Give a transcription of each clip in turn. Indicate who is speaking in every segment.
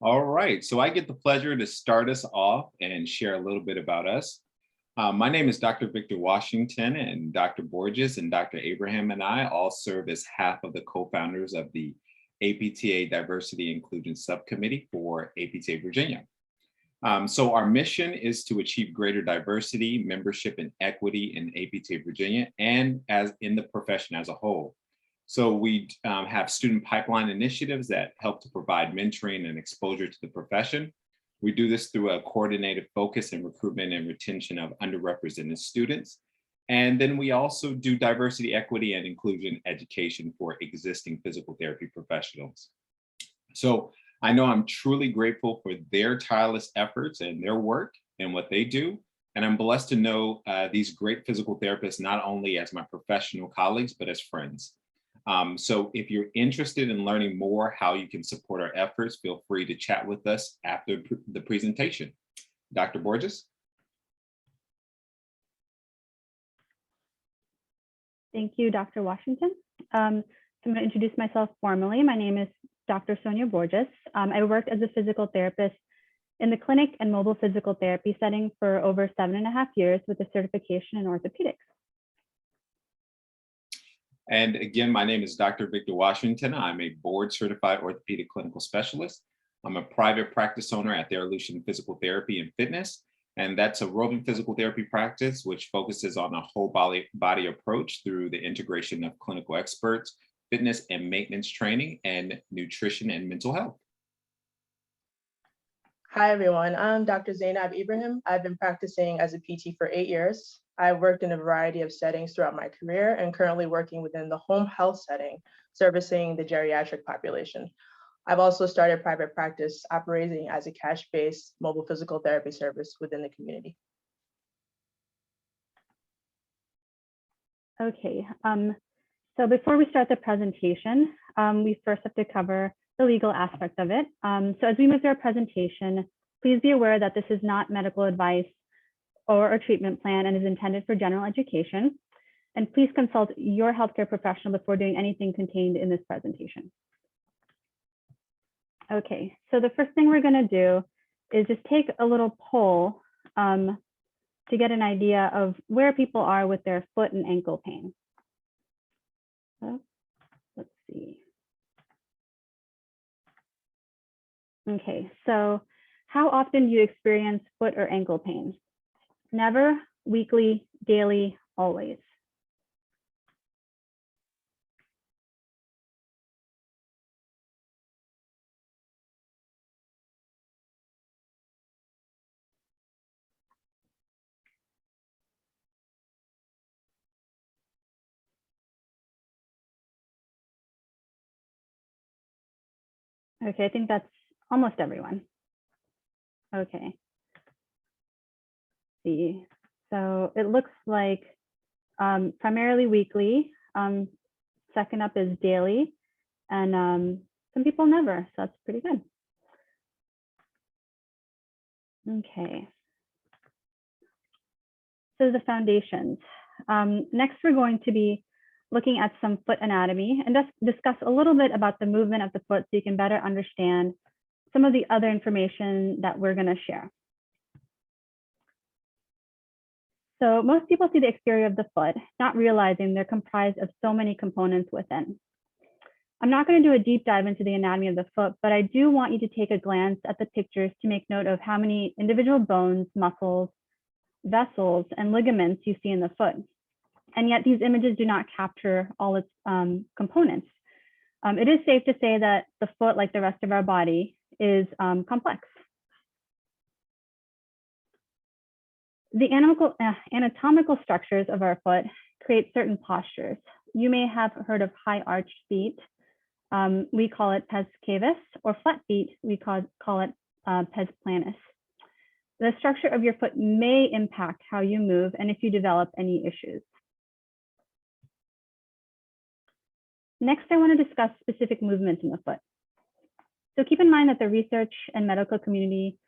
Speaker 1: All right, so I get the pleasure to start us off and share a little bit about us. My name is Dr. Victor Washington, and Dr. Borges and Dr. Ibrahim and I all serve as half of the co-founders of the APTA Diversity Inclusion Subcommittee for APTA Virginia. So our mission is to achieve greater diversity, membership, and equity in APTA Virginia and as in the profession as a whole. So we have student pipeline initiatives that help to provide mentoring and exposure to the profession. We do this through a coordinated focus and recruitment and retention of underrepresented students. And then we also do diversity, equity, and inclusion education for existing physical therapy professionals. So I know I'm truly grateful for their tireless efforts and their work and what they do. And I'm blessed to know these great physical therapists, not only as my professional colleagues, but as friends. So if you're interested in learning more how you can support our efforts, feel free to chat with us after the presentation. Dr. Borges.
Speaker 2: Thank you, Dr. Washington. So I'm going to introduce myself formally. My name is Dr. Sonia Borges. I worked as a physical therapist in the clinic and mobile physical therapy setting for over 7.5 years with a certification in orthopedics.
Speaker 1: And again, my name is Dr. Victor Washington. I'm a board certified orthopedic clinical specialist. I'm a private practice owner at Theralution Physical Therapy and Fitness. And that's a roving physical therapy practice, which focuses on a whole body approach through the integration of clinical experts, fitness and maintenance training, and nutrition and mental health.
Speaker 3: Hi, everyone. I'm Dr. Zainab Ibrahim. I've been practicing as a PT for 8 years. I've worked in a variety of settings throughout my career and currently working within the home health setting, servicing the geriatric population. I've also started private practice operating as a cash-based mobile physical therapy service within the community.
Speaker 2: Okay, so before we start the presentation, we first have to cover the legal aspect of it. So as we move through our presentation, please be aware that this is not medical advice or a treatment plan and is intended for general education. And please consult your healthcare professional before doing anything contained in this presentation. Okay, so the first thing we're going to do is just take a little poll to get an idea of where people are with their foot and ankle pain. So, let's see. Okay, so how often do you experience foot or ankle pain? Never, weekly, daily, always. Okay, I think that's almost everyone. Okay. See, so it looks like primarily weekly. Second up is daily, and some people never, so that's pretty good. Okay. So the foundations. Next, we're going to be looking at some foot anatomy and discuss a little bit about the movement of the foot so you can better understand some of the other information that we're going to share. So most people see the exterior of the foot, not realizing they're comprised of so many components within. I'm not going to do a deep dive into the anatomy of the foot, but I do want you to take a glance at the pictures to make note of how many individual bones, muscles, vessels, and ligaments you see in the foot. And yet these images do not capture all its components. It is safe to say that the foot, like the rest of our body, is complex. The anatomical structures of our foot create certain postures. You may have heard of high arched feet. We call it pes cavus, or flat feet, we call it pes planus. The structure of your foot may impact how you move and if you develop any issues. Next, I want to discuss specific movements in the foot. So keep in mind that the research and medical community,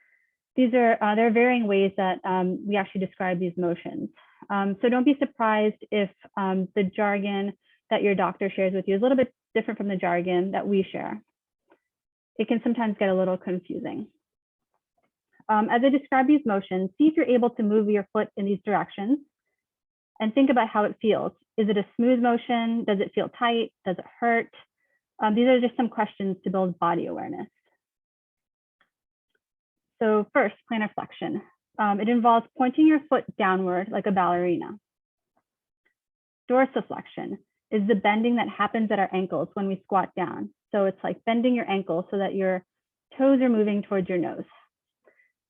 Speaker 2: there are varying ways that we actually describe these motions. So don't be surprised if the jargon that your doctor shares with you is a little bit different from the jargon that we share. it can sometimes get a little confusing. As I describe these motions, see if you're able to move your foot in these directions and think about how it feels. Is it a smooth motion? Does it feel tight? Does it hurt? These are just some questions to build body awareness. So first, plantar flexion. It involves pointing your foot downward like a ballerina. Dorsiflexion is the bending that happens at our ankles when we squat down. So it's like bending your ankle so that your toes are moving towards your nose.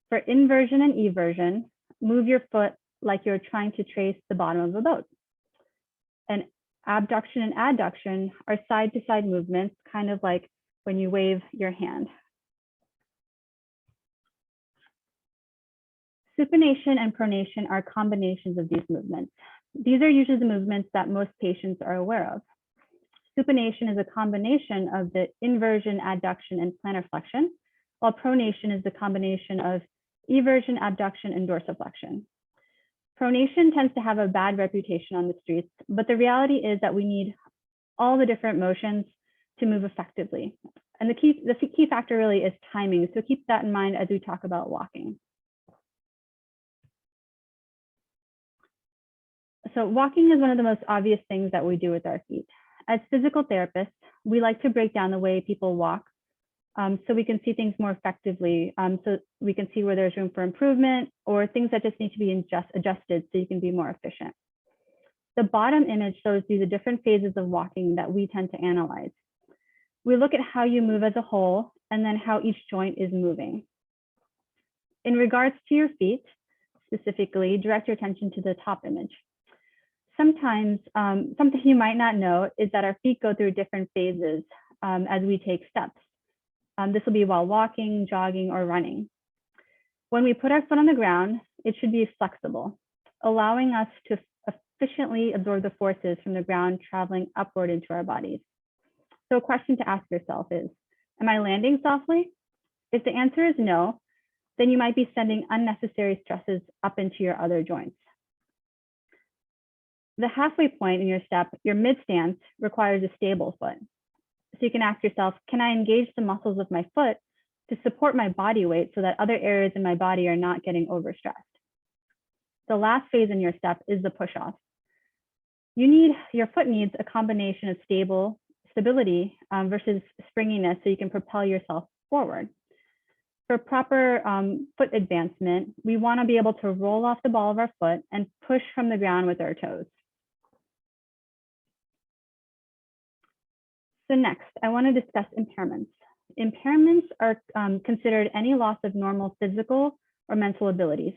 Speaker 2: For inversion and eversion, move your foot like you're trying to trace the bottom of a boat. And abduction and adduction are side-to-side movements, kind of like when you wave your hand. Supination and pronation are combinations of these movements. These are usually the movements that most patients are aware of. Supination is a combination of the inversion, adduction, and plantar flexion, while pronation is the combination of eversion, abduction, and dorsiflexion. Pronation tends to have a bad reputation on the streets, but the reality is that we need all the different motions to move effectively. And the key factor really is timing, so keep that in mind as we talk about walking. So walking is one of the most obvious things that we do with our feet. As physical therapists, we like to break down the way people walk so we can see things more effectively, so we can see where there's room for improvement or things that just need to be adjusted so you can be more efficient. The bottom image shows you the different phases of walking that we tend to analyze. We look at how you move as a whole and then how each joint is moving. In regards to your feet, specifically, direct your attention to the top image. Sometimes something you might not know is that our feet go through different phases as we take steps. This will be while walking, jogging, or running. When we put our foot on the ground, it should be flexible, allowing us to efficiently absorb the forces from the ground traveling upward into our bodies. So a question to ask yourself is, am I landing softly? If the answer is no, then you might be sending unnecessary stresses up into your other joints. The halfway point in your step, your mid-stance, requires a stable foot. So you can ask yourself, can I engage the muscles of my foot to support my body weight so that other areas in my body are not getting overstressed? The last phase in your step is the push-off. Your foot needs a combination of stability versus springiness so you can propel yourself forward. For proper foot advancement, we want to be able to roll off the ball of our foot and push from the ground with our toes. So next, I want to discuss impairments. Impairments are considered any loss of normal physical or mental abilities.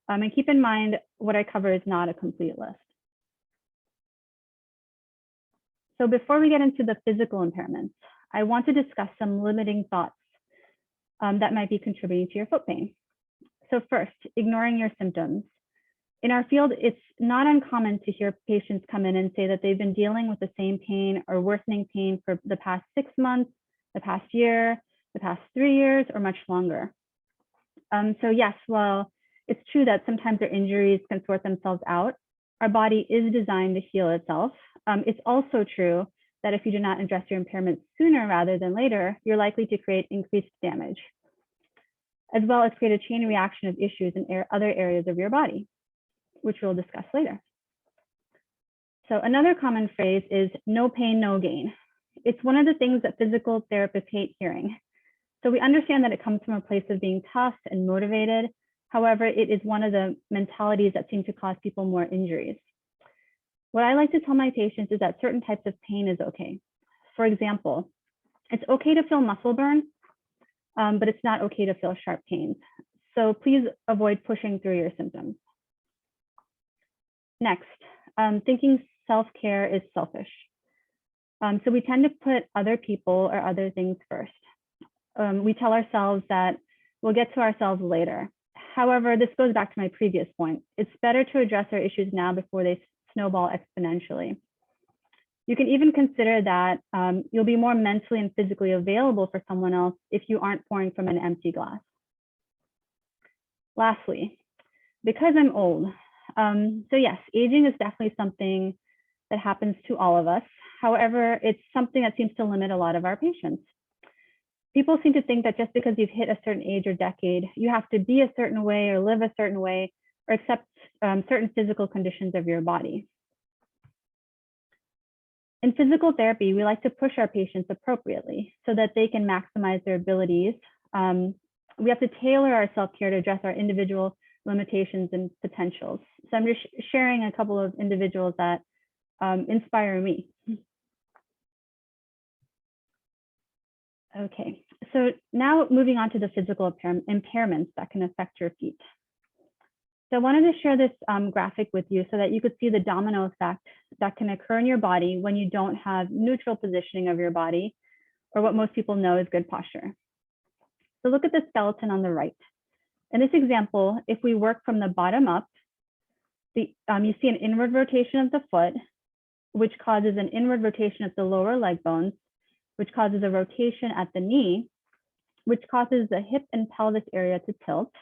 Speaker 2: And keep in mind, what I cover is not a complete list. So before we get into the physical impairments, I want to discuss some limiting thoughts that might be contributing to your foot pain. So first, ignoring your symptoms. In our field, it's not uncommon to hear patients come in and say that they've been dealing with the same pain or worsening pain for the past 6 months, the past year, the past 3 years, or much longer. So yes, while it's true that sometimes their injuries can sort themselves out, our body is designed to heal itself. It's also true that if you do not address your impairments sooner rather than later, you're likely to create increased damage, as well as create a chain reaction of issues in other areas of your body, which we'll discuss later. So another common phrase is no pain, no gain. It's one of the things that physical therapists hate hearing. So we understand that it comes from a place of being tough and motivated. However, it is one of the mentalities that seem to cause people more injuries. What I like to tell my patients is that certain types of pain is okay. For example, it's okay to feel muscle burn, but it's not okay to feel sharp pains. So please avoid pushing through your symptoms. Next, thinking self-care is selfish. So we tend to put other people or other things first. We tell ourselves that we'll get to ourselves later. However, this goes back to my previous point. It's better to address our issues now before they snowball exponentially. You can even consider that you'll be more mentally and physically available for someone else if you aren't pouring from an empty glass. Lastly, because I'm old, so yes, aging is definitely something that happens to all of us. However, it's something that seems to limit a lot of our patients. People seem to think that just because you've hit a certain age or decade, you have to be a certain way or live a certain way or accept certain physical conditions of your body. In physical therapy, we like to push our patients appropriately so that they can maximize their abilities. We have to tailor our self-care to address our individual limitations and potentials. So I'm just sharing a couple of individuals that inspire me. Okay, so now moving on to the physical impairments that can affect your feet. So I wanted to share this graphic with you so that you could see the domino effect that can occur in your body when you don't have neutral positioning of your body, or what most people know is good posture. So look at the skeleton on the right. In this example, if we work from the bottom up, you see an inward rotation of the foot, which causes an inward rotation of the lower leg bones, which causes a rotation at the knee, which causes the hip and pelvis area to tilt,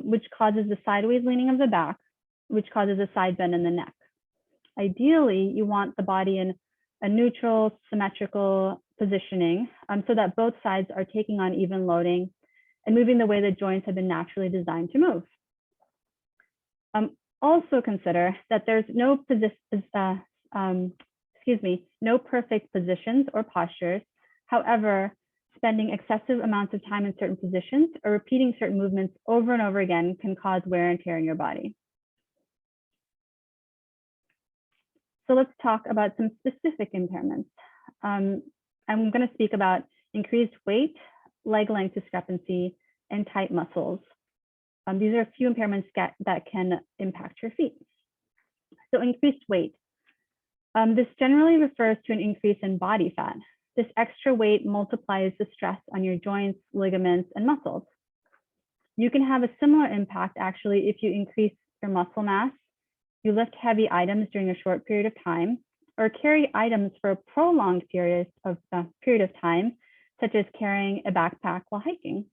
Speaker 2: which causes the sideways leaning of the back, which causes a side bend in the neck. Ideally, you want the body in a neutral, symmetrical positioning so that both sides are taking on even loading and moving the way the joints have been naturally designed to move. Also consider that there's no perfect positions or postures. However, spending excessive amounts of time in certain positions or repeating certain movements over and over again can cause wear and tear in your body. So let's talk about some specific impairments. I'm going to speak about increased weight, leg length discrepancy, and tight muscles. These are a few impairments that can impact your feet. So increased weight. This generally refers to an increase in body fat. This extra weight multiplies the stress on your joints, ligaments, and muscles. You can have a similar impact actually if you increase your muscle mass, you lift heavy items during a short period of time, or carry items for a prolonged period of time, such as carrying a backpack while hiking.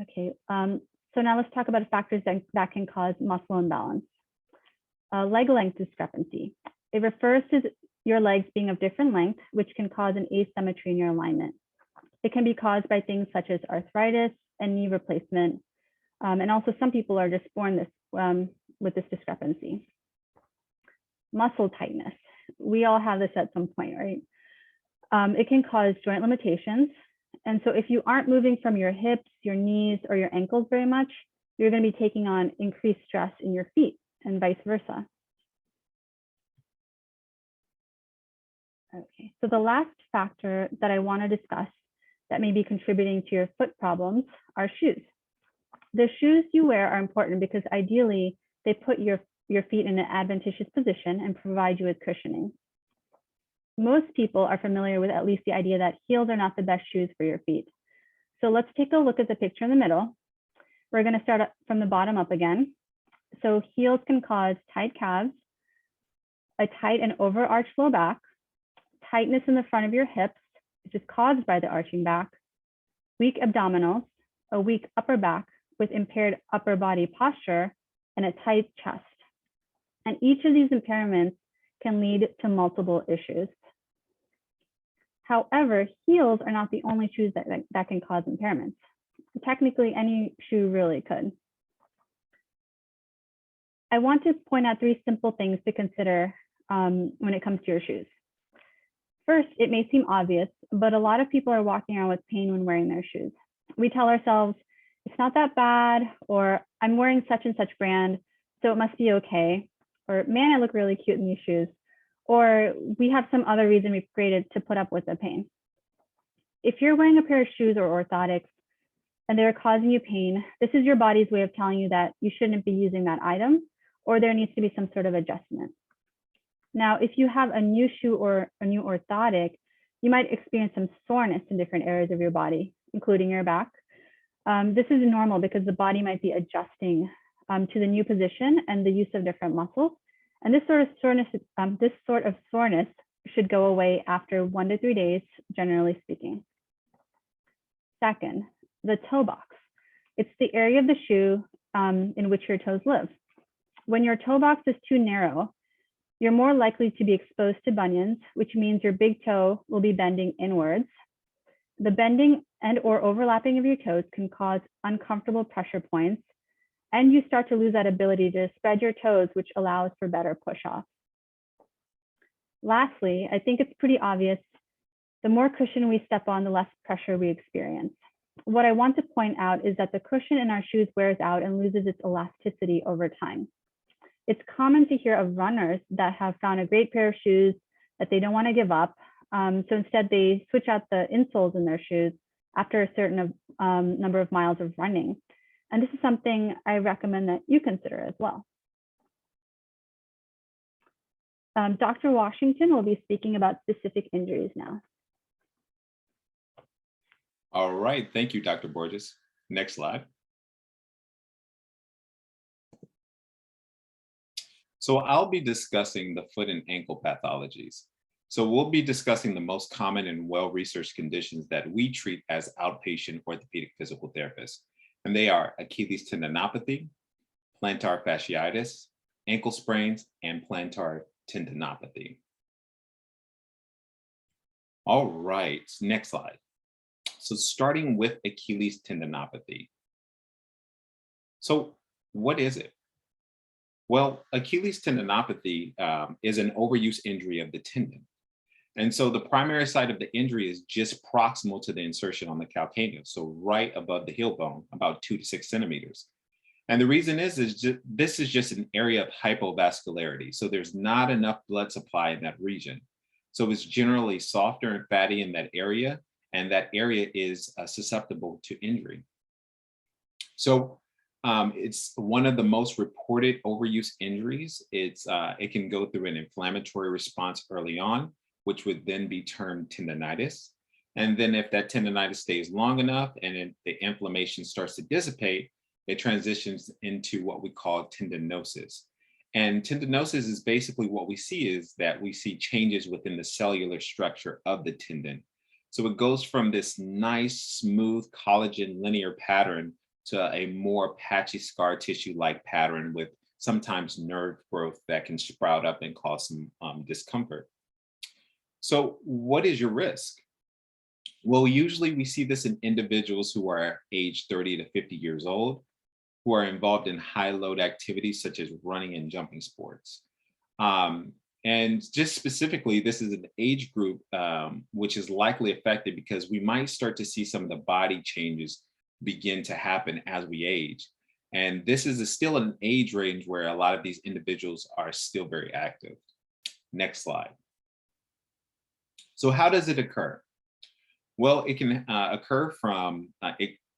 Speaker 2: Okay, so now let's talk about factors that can cause muscle imbalance. Leg length discrepancy. It refers to your legs being of different length, which can cause an asymmetry in your alignment. It can be caused by things such as arthritis and knee replacement. And also some people are just born with this discrepancy. Muscle tightness. We all have this at some point, right? It can cause joint limitations. And so if you aren't moving from your hips, your knees, or your ankles very much, you're going to be taking on increased stress in your feet and vice versa. Okay, so the last factor that I want to discuss that may be contributing to your foot problems are shoes. The shoes you wear are important because ideally they put your feet in an advantageous position and provide you with cushioning. Most people are familiar with at least the idea that heels are not the best shoes for your feet. So let's take a look at the picture in the middle. We're going to start from the bottom up again. So heels can cause tight calves, a tight and overarched low back, tightness in the front of your hips, which is caused by the arching back, weak abdominals, a weak upper back with impaired upper body posture, and a tight chest. And each of these impairments can lead to multiple issues. However, heels are not the only shoes that can cause impairments. Technically, any shoe really could. I want to point out 3 simple things to consider when it comes to your shoes. First, it may seem obvious, but a lot of people are walking around with pain when wearing their shoes. We tell ourselves, it's not that bad, or I'm wearing such and such brand, so it must be okay, or man, I look really cute in these shoes, or we have some other reason we've created to put up with the pain. If you're wearing a pair of shoes or orthotics and they're causing you pain, this is your body's way of telling you that you shouldn't be using that item, or there needs to be some sort of adjustment. Now, if you have a new shoe or a new orthotic, you might experience some soreness in different areas of your body, including your back. This is normal because the body might be adjusting to the new position and the use of different muscles. And this sort of soreness should go away after 1 to 3 days, generally speaking. Second, the toe box. It's the area of the shoe in which your toes live. When your toe box is too narrow, You're more likely to be exposed to bunions, which means your big toe will be bending inwards. The bending and or overlapping of your toes can cause uncomfortable pressure points, and you start to lose that ability to spread your toes, which allows for better push-off. Lastly, I think it's pretty obvious, the more cushion we step on, the less pressure we experience. What I want to point out is that the cushion in our shoes wears out and loses its elasticity over time. It's common to hear of runners that have found a great pair of shoes that they don't want to give up. So instead they switch out the insoles in their shoes after a certain number of miles of running. And this is something I recommend that you consider as well. Dr. Washington will be speaking about specific injuries now.
Speaker 1: All right, thank you, Dr. Borges. Next slide. So I'll be discussing the foot and ankle pathologies. So we'll be discussing the most common and well-researched conditions that we treat as outpatient orthopedic physical therapists. And they are Achilles tendinopathy, plantar fasciitis, ankle sprains, and plantar tendinopathy. All right, next slide. So starting with Achilles tendinopathy. So what is it? Well, Achilles tendinopathy is an overuse injury of the tendon. And so the primary site of the injury is just proximal to the insertion on the calcaneus, so right above the heel bone, about 2 to 6 centimeters. And the reason is this is just an area of hypovascularity. So there's not enough blood supply in that region. So it's generally softer and fatty in that area, and that area is susceptible to injury. So it's one of the most reported overuse injuries. It can go through an inflammatory response early on, which would then be termed tendinitis. And then if that tendinitis stays long enough and the inflammation starts to dissipate, it transitions into what we call tendinosis. And tendinosis is basically what we see is that we see changes within the cellular structure of the tendon. So it goes from this nice, smooth collagen linear pattern to a more patchy scar tissue-like pattern with sometimes nerve growth that can sprout up and cause some discomfort. So what is your risk? Well, usually we see this in individuals who are age 30 to 50 years old, who are involved in high load activities such as running and jumping sports. And just specifically, this is an age group which is likely affected because we might start to see some of the body changes begin to happen as we age. And this is still an age range where a lot of these individuals are still very active. Next slide. So how does it occur? Well, it can occur from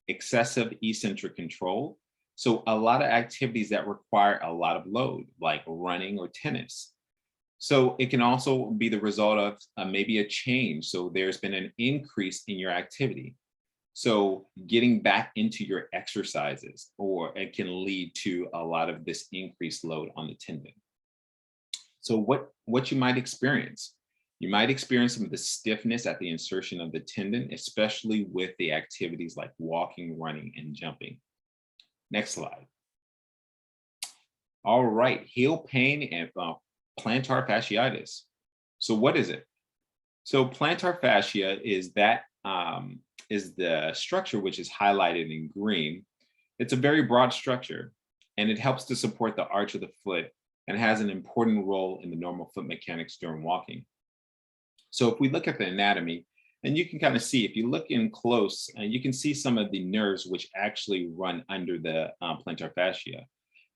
Speaker 1: excessive eccentric control. So a lot of activities that require a lot of load, like running or tennis. So it can also be the result of maybe a change. So there's been an increase in your activity. So getting back into your exercises, or it can lead to a lot of this increased load on the tendon. So what you might experience? You might experience some of the stiffness at the insertion of the tendon, especially with the activities like walking, running, and jumping. Next slide. All right, heel pain and plantar fasciitis. So what is it? So plantar fascia is the structure which is highlighted in green. It's a very broad structure, and it helps to support the arch of the foot and has an important role in the normal foot mechanics during walking. So if we look at the anatomy, and you can kind of see, if you look in close, you can see some of the nerves which actually run under the plantar fascia.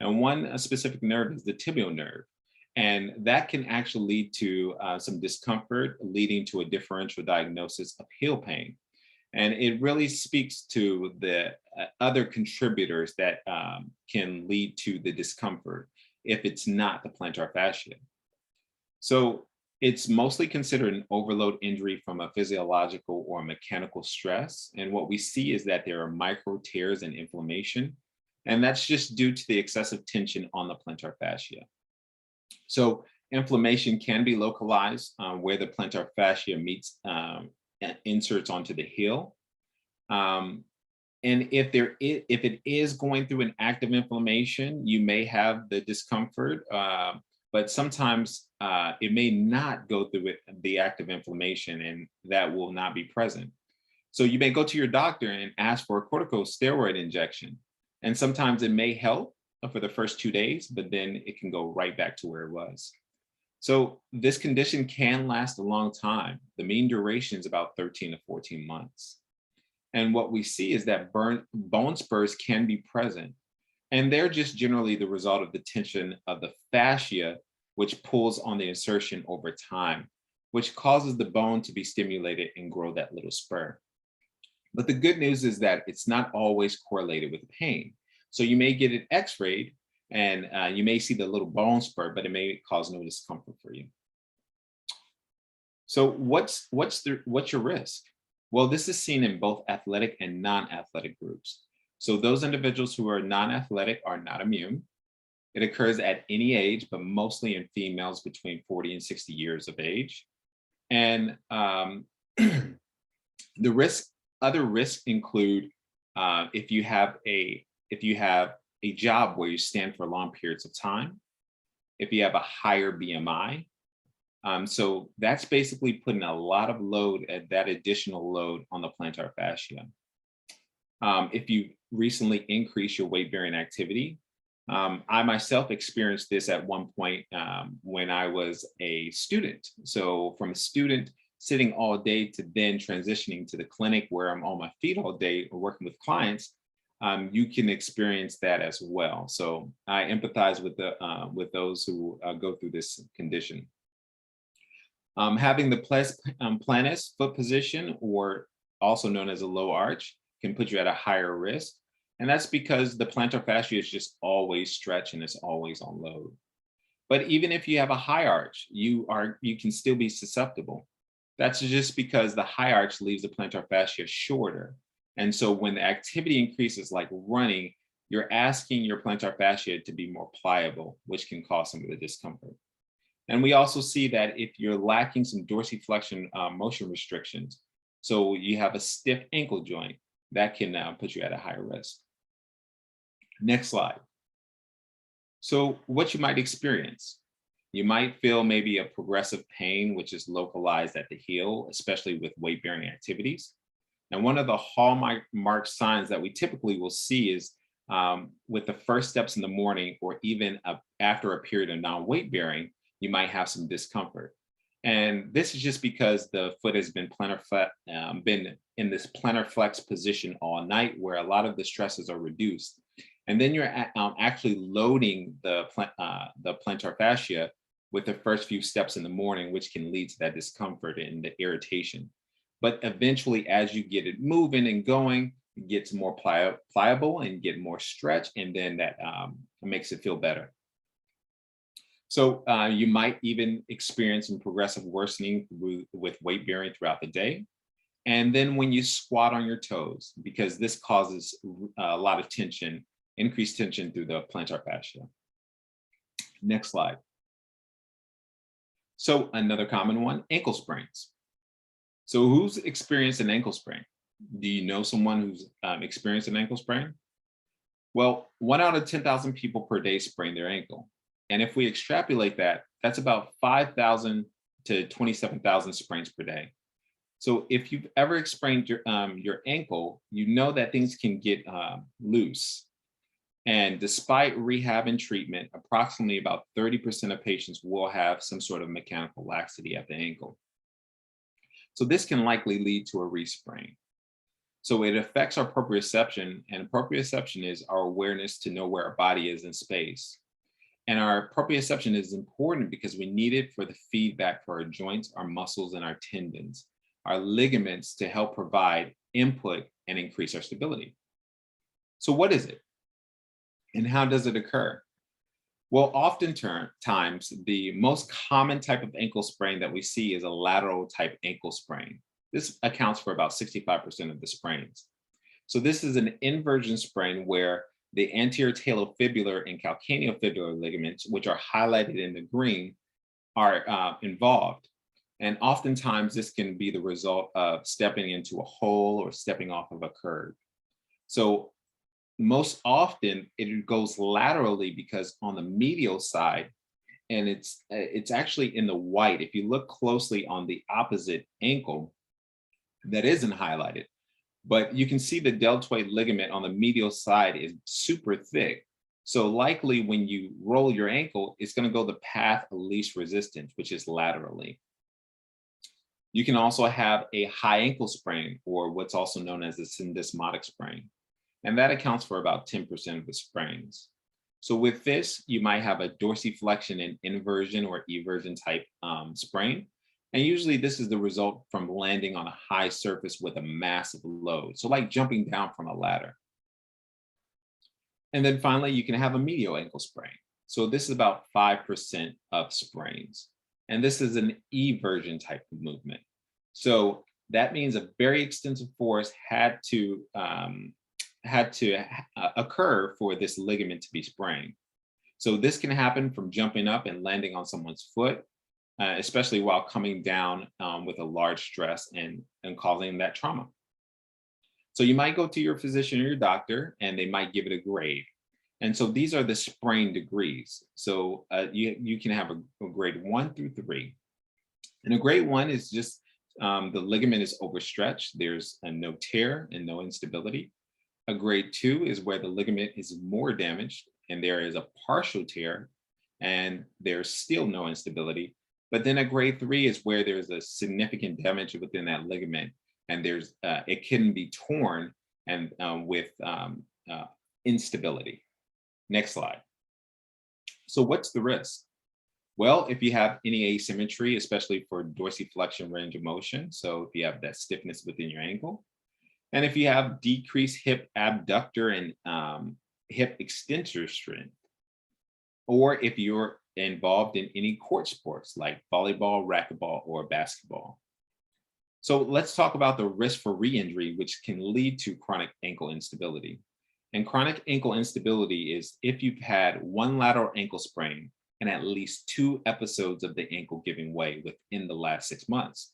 Speaker 1: And one specific nerve is the tibial nerve. And that can actually lead to some discomfort, leading to a differential diagnosis of heel pain. And it really speaks to the other contributors that can lead to the discomfort if it's not the plantar fascia. So it's mostly considered an overload injury from a physiological or mechanical stress. And what we see is that there are micro tears and inflammation. And that's just due to the excessive tension on the plantar fascia. So inflammation can be localized where the plantar fascia meets inserts onto the heel. And if it is going through an active inflammation, you may have the discomfort but sometimes it may not go through the active inflammation, and that will not be present. So you may go to your doctor and ask for a corticosteroid injection, and sometimes it may help for the first 2 days, but then it can go right back to where it was. So this condition can last a long time. The mean duration is about 13 to 14 months. And what we see is that bone spurs can be present, and they're just generally the result of the tension of the fascia, which pulls on the insertion over time, which causes the bone to be stimulated and grow that little spur. But the good news is that it's not always correlated with pain. So you may get it x-rayed and you may see the little bone spur, but it may cause no discomfort for you. So what's your risk? Well, this is seen in both athletic and non-athletic groups. So those individuals who are non-athletic are not immune. It occurs at any age, but mostly in females between 40 and 60 years of age. And other risks include if you have a job where you stand for long periods of time, if you have a higher BMI. So that's basically putting a lot of load, that additional load on the plantar fascia. If you recently increased your weight-bearing activity, I myself experienced this at one point when I was a student. So from a student sitting all day to then transitioning to the clinic where I'm on my feet all day or working with clients, you can experience that as well. So I empathize with those who go through this condition. Having the planus foot position, or also known as a low arch, can put you at a higher risk. And that's because the plantar fascia is just always stretched and it's always on load. But even if you have a high arch, you can still be susceptible. That's just because the high arch leaves the plantar fascia shorter. And so when the activity increases, like running, you're asking your plantar fascia to be more pliable, which can cause some of the discomfort. And we also see that if you're lacking some dorsiflexion motion restrictions, so you have a stiff ankle joint, that can put you at a higher risk. Next slide. So what you might experience, you might feel maybe a progressive pain, which is localized at the heel, especially with weight-bearing activities. And one of the hallmark signs that we typically will see is with the first steps in the morning, or even after a period of non-weight bearing, you might have some discomfort. And this is just because the foot has been been in this plantar flex position all night, where a lot of the stresses are reduced. And then you're actually loading the plantar fascia with the first few steps in the morning, which can lead to that discomfort and the irritation. But eventually, as you get it moving and going, it gets more pliable and get more stretch, and then that makes it feel better. So you might even experience some progressive worsening with weight bearing throughout the day. And then when you squat on your toes, because this causes a lot of tension, increased tension through the plantar fascia. Next slide. So another common one, ankle sprains. So who's experienced an ankle sprain? Do you know someone who's experienced an ankle sprain? Well, 1 out of 10,000 people per day sprain their ankle. And if we extrapolate that, that's about 5,000 to 27,000 sprains per day. So if you've ever sprained your ankle, you know that things can get loose. And despite rehab and treatment, approximately about 30% of patients will have some sort of mechanical laxity at the ankle. So this can likely lead to a resprain. So it affects our proprioception, and proprioception is our awareness to know where our body is in space. And our proprioception is important because we need it for the feedback for our joints, our muscles, and our tendons, our ligaments, to help provide input and increase our stability. So what is it? And how does it occur? Well, oftentimes, the most common type of ankle sprain that we see is a lateral type ankle sprain. This accounts for about 65% of the sprains. So this is an inversion sprain where the anterior talofibular and calcaneofibular ligaments, which are highlighted in the green, are involved. And oftentimes this can be the result of stepping into a hole or stepping off of a curb. So most often it goes laterally because on the medial side, and it's actually in the white. If you look closely on the opposite ankle, that isn't highlighted, but you can see the deltoid ligament on the medial side is super thick. So likely when you roll your ankle, it's going to go the path of least resistance, which is laterally. You can also have a high ankle sprain, or what's also known as a syndesmotic sprain. And that accounts for about 10% of the sprains. So with this, you might have a dorsiflexion and inversion or eversion type sprain. And usually this is the result from landing on a high surface with a massive load. So like jumping down from a ladder. And then finally, you can have a medial ankle sprain. So this is about 5% of sprains. And this is an eversion type of movement. So that means a very extensive force had to occur for this ligament to be sprained. So this can happen from jumping up and landing on someone's foot, especially while coming down with a large stress and causing that trauma. So you might go to your physician or your doctor, and they might give it a grade. And so these are the sprain degrees. So you can have a grade 1 through 3. And a grade 1 is just the ligament is overstretched. There's no tear and no instability. A grade 2 is where the ligament is more damaged and there is a partial tear and there's still no instability. But then a grade 3 is where there's a significant damage within that ligament, and there's it can be torn and with instability. Next slide. So what's the risk? Well, if you have any asymmetry, especially for dorsiflexion range of motion, so if you have that stiffness within your ankle, and if you have decreased hip abductor and hip extensor strength, or if you're involved in any court sports like volleyball, racquetball, or basketball. So let's talk about the risk for re-injury, which can lead to chronic ankle instability. And chronic ankle instability is if you've had one lateral ankle sprain and at least 2 episodes of the ankle giving way within the last 6 months.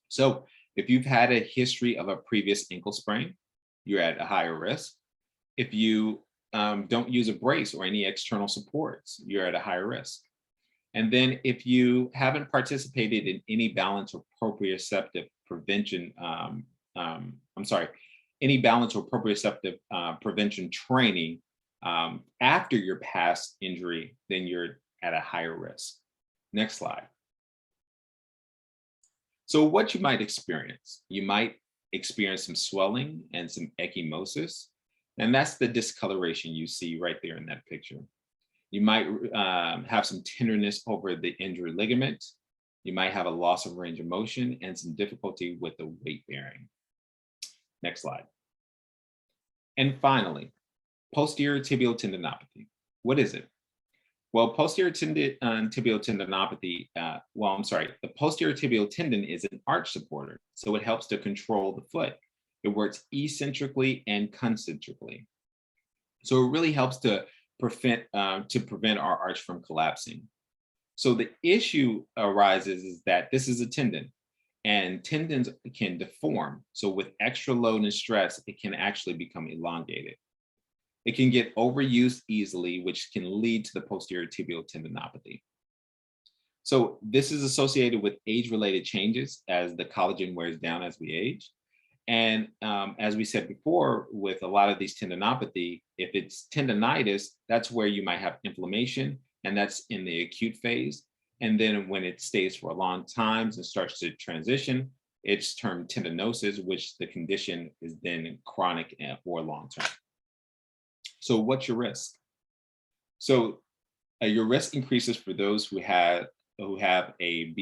Speaker 1: So if you've had a history of a previous ankle sprain, you're at a higher risk. If you don't use a brace or any external supports, you're at a higher risk. And then if you haven't participated in any balance or proprioceptive prevention, any balance or proprioceptive prevention training after your past injury, then you're at a higher risk. Next slide. So what you might experience, you might experience some swelling and some ecchymosis, and that's the discoloration you see right there in that picture. You might have some tenderness over the injured ligament. You might have a loss of range of motion and some difficulty with the weight bearing. Next slide. And finally, posterior tibial tendinopathy. What is it? Well, posterior tibial tendinopathy, the posterior tibial tendon is an arch supporter, so it helps to control the foot. It works eccentrically and concentrically. So it really helps to prevent our arch from collapsing. So the issue arises is that this is a tendon, and tendons can deform. So with extra load and stress, it can actually become elongated. It can get overused easily, which can lead to the posterior tibial tendinopathy. So this is associated with age-related changes as the collagen wears down as we age. And as we said before, with a lot of these tendinopathy, if it's tendonitis, that's where you might have inflammation, and that's in the acute phase. And then when it stays for a long time and starts to transition, it's termed tendinosis, which the condition is then chronic or long-term. So what's your risk? So your risk increases for those who have a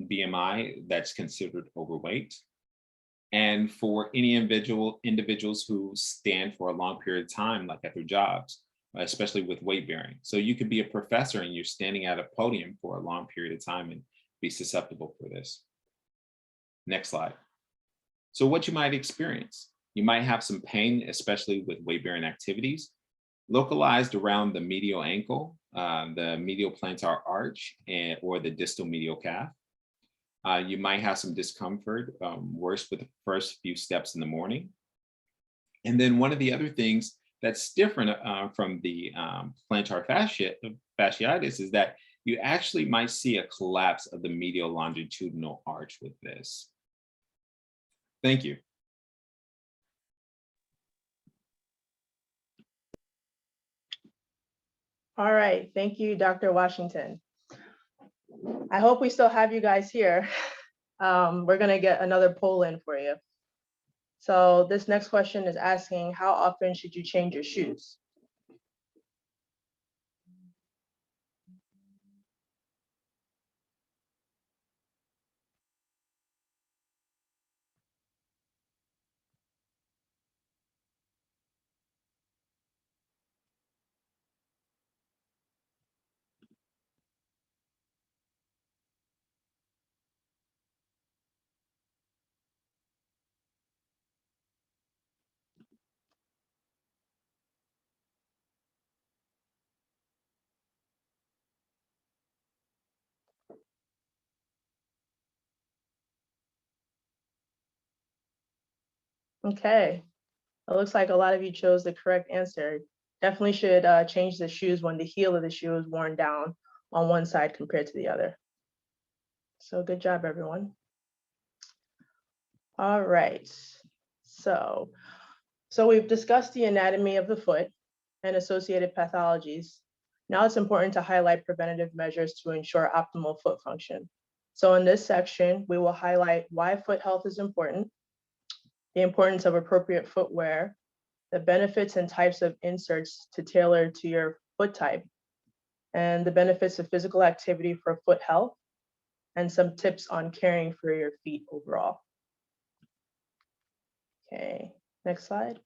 Speaker 1: BMI that's considered overweight. And for any individuals who stand for a long period of time, like at their jobs, especially with weight bearing. So you could be a professor and you're standing at a podium for a long period of time and be susceptible for this. Next slide. So what you might experience, you might have some pain, especially with weight bearing activities, localized around the medial ankle, the medial plantar arch, or the distal medial calf. You might have some discomfort, worse with the first few steps in the morning. And then one of the other things that's different from the plantar fasciitis is that you actually might see a collapse of the medial longitudinal arch with this. Thank you.
Speaker 3: All right, thank you, Dr. Washington. I hope we still have you guys here. We're gonna get another poll in for you. So this next question is asking, how often should you change your shoes? Okay, it looks like a lot of you chose the correct answer. Definitely should change the shoes when the heel of the shoe is worn down on one side compared to the other. So good job, everyone. All right, so we've discussed the anatomy of the foot and associated pathologies. Now it's important to highlight preventative measures to ensure optimal foot function. So in this section, we will highlight why foot health is important, the importance of appropriate footwear, the benefits and types of inserts to tailor to your foot type, and the benefits of physical activity for foot health, and some tips on caring for your feet overall. Okay, next slide.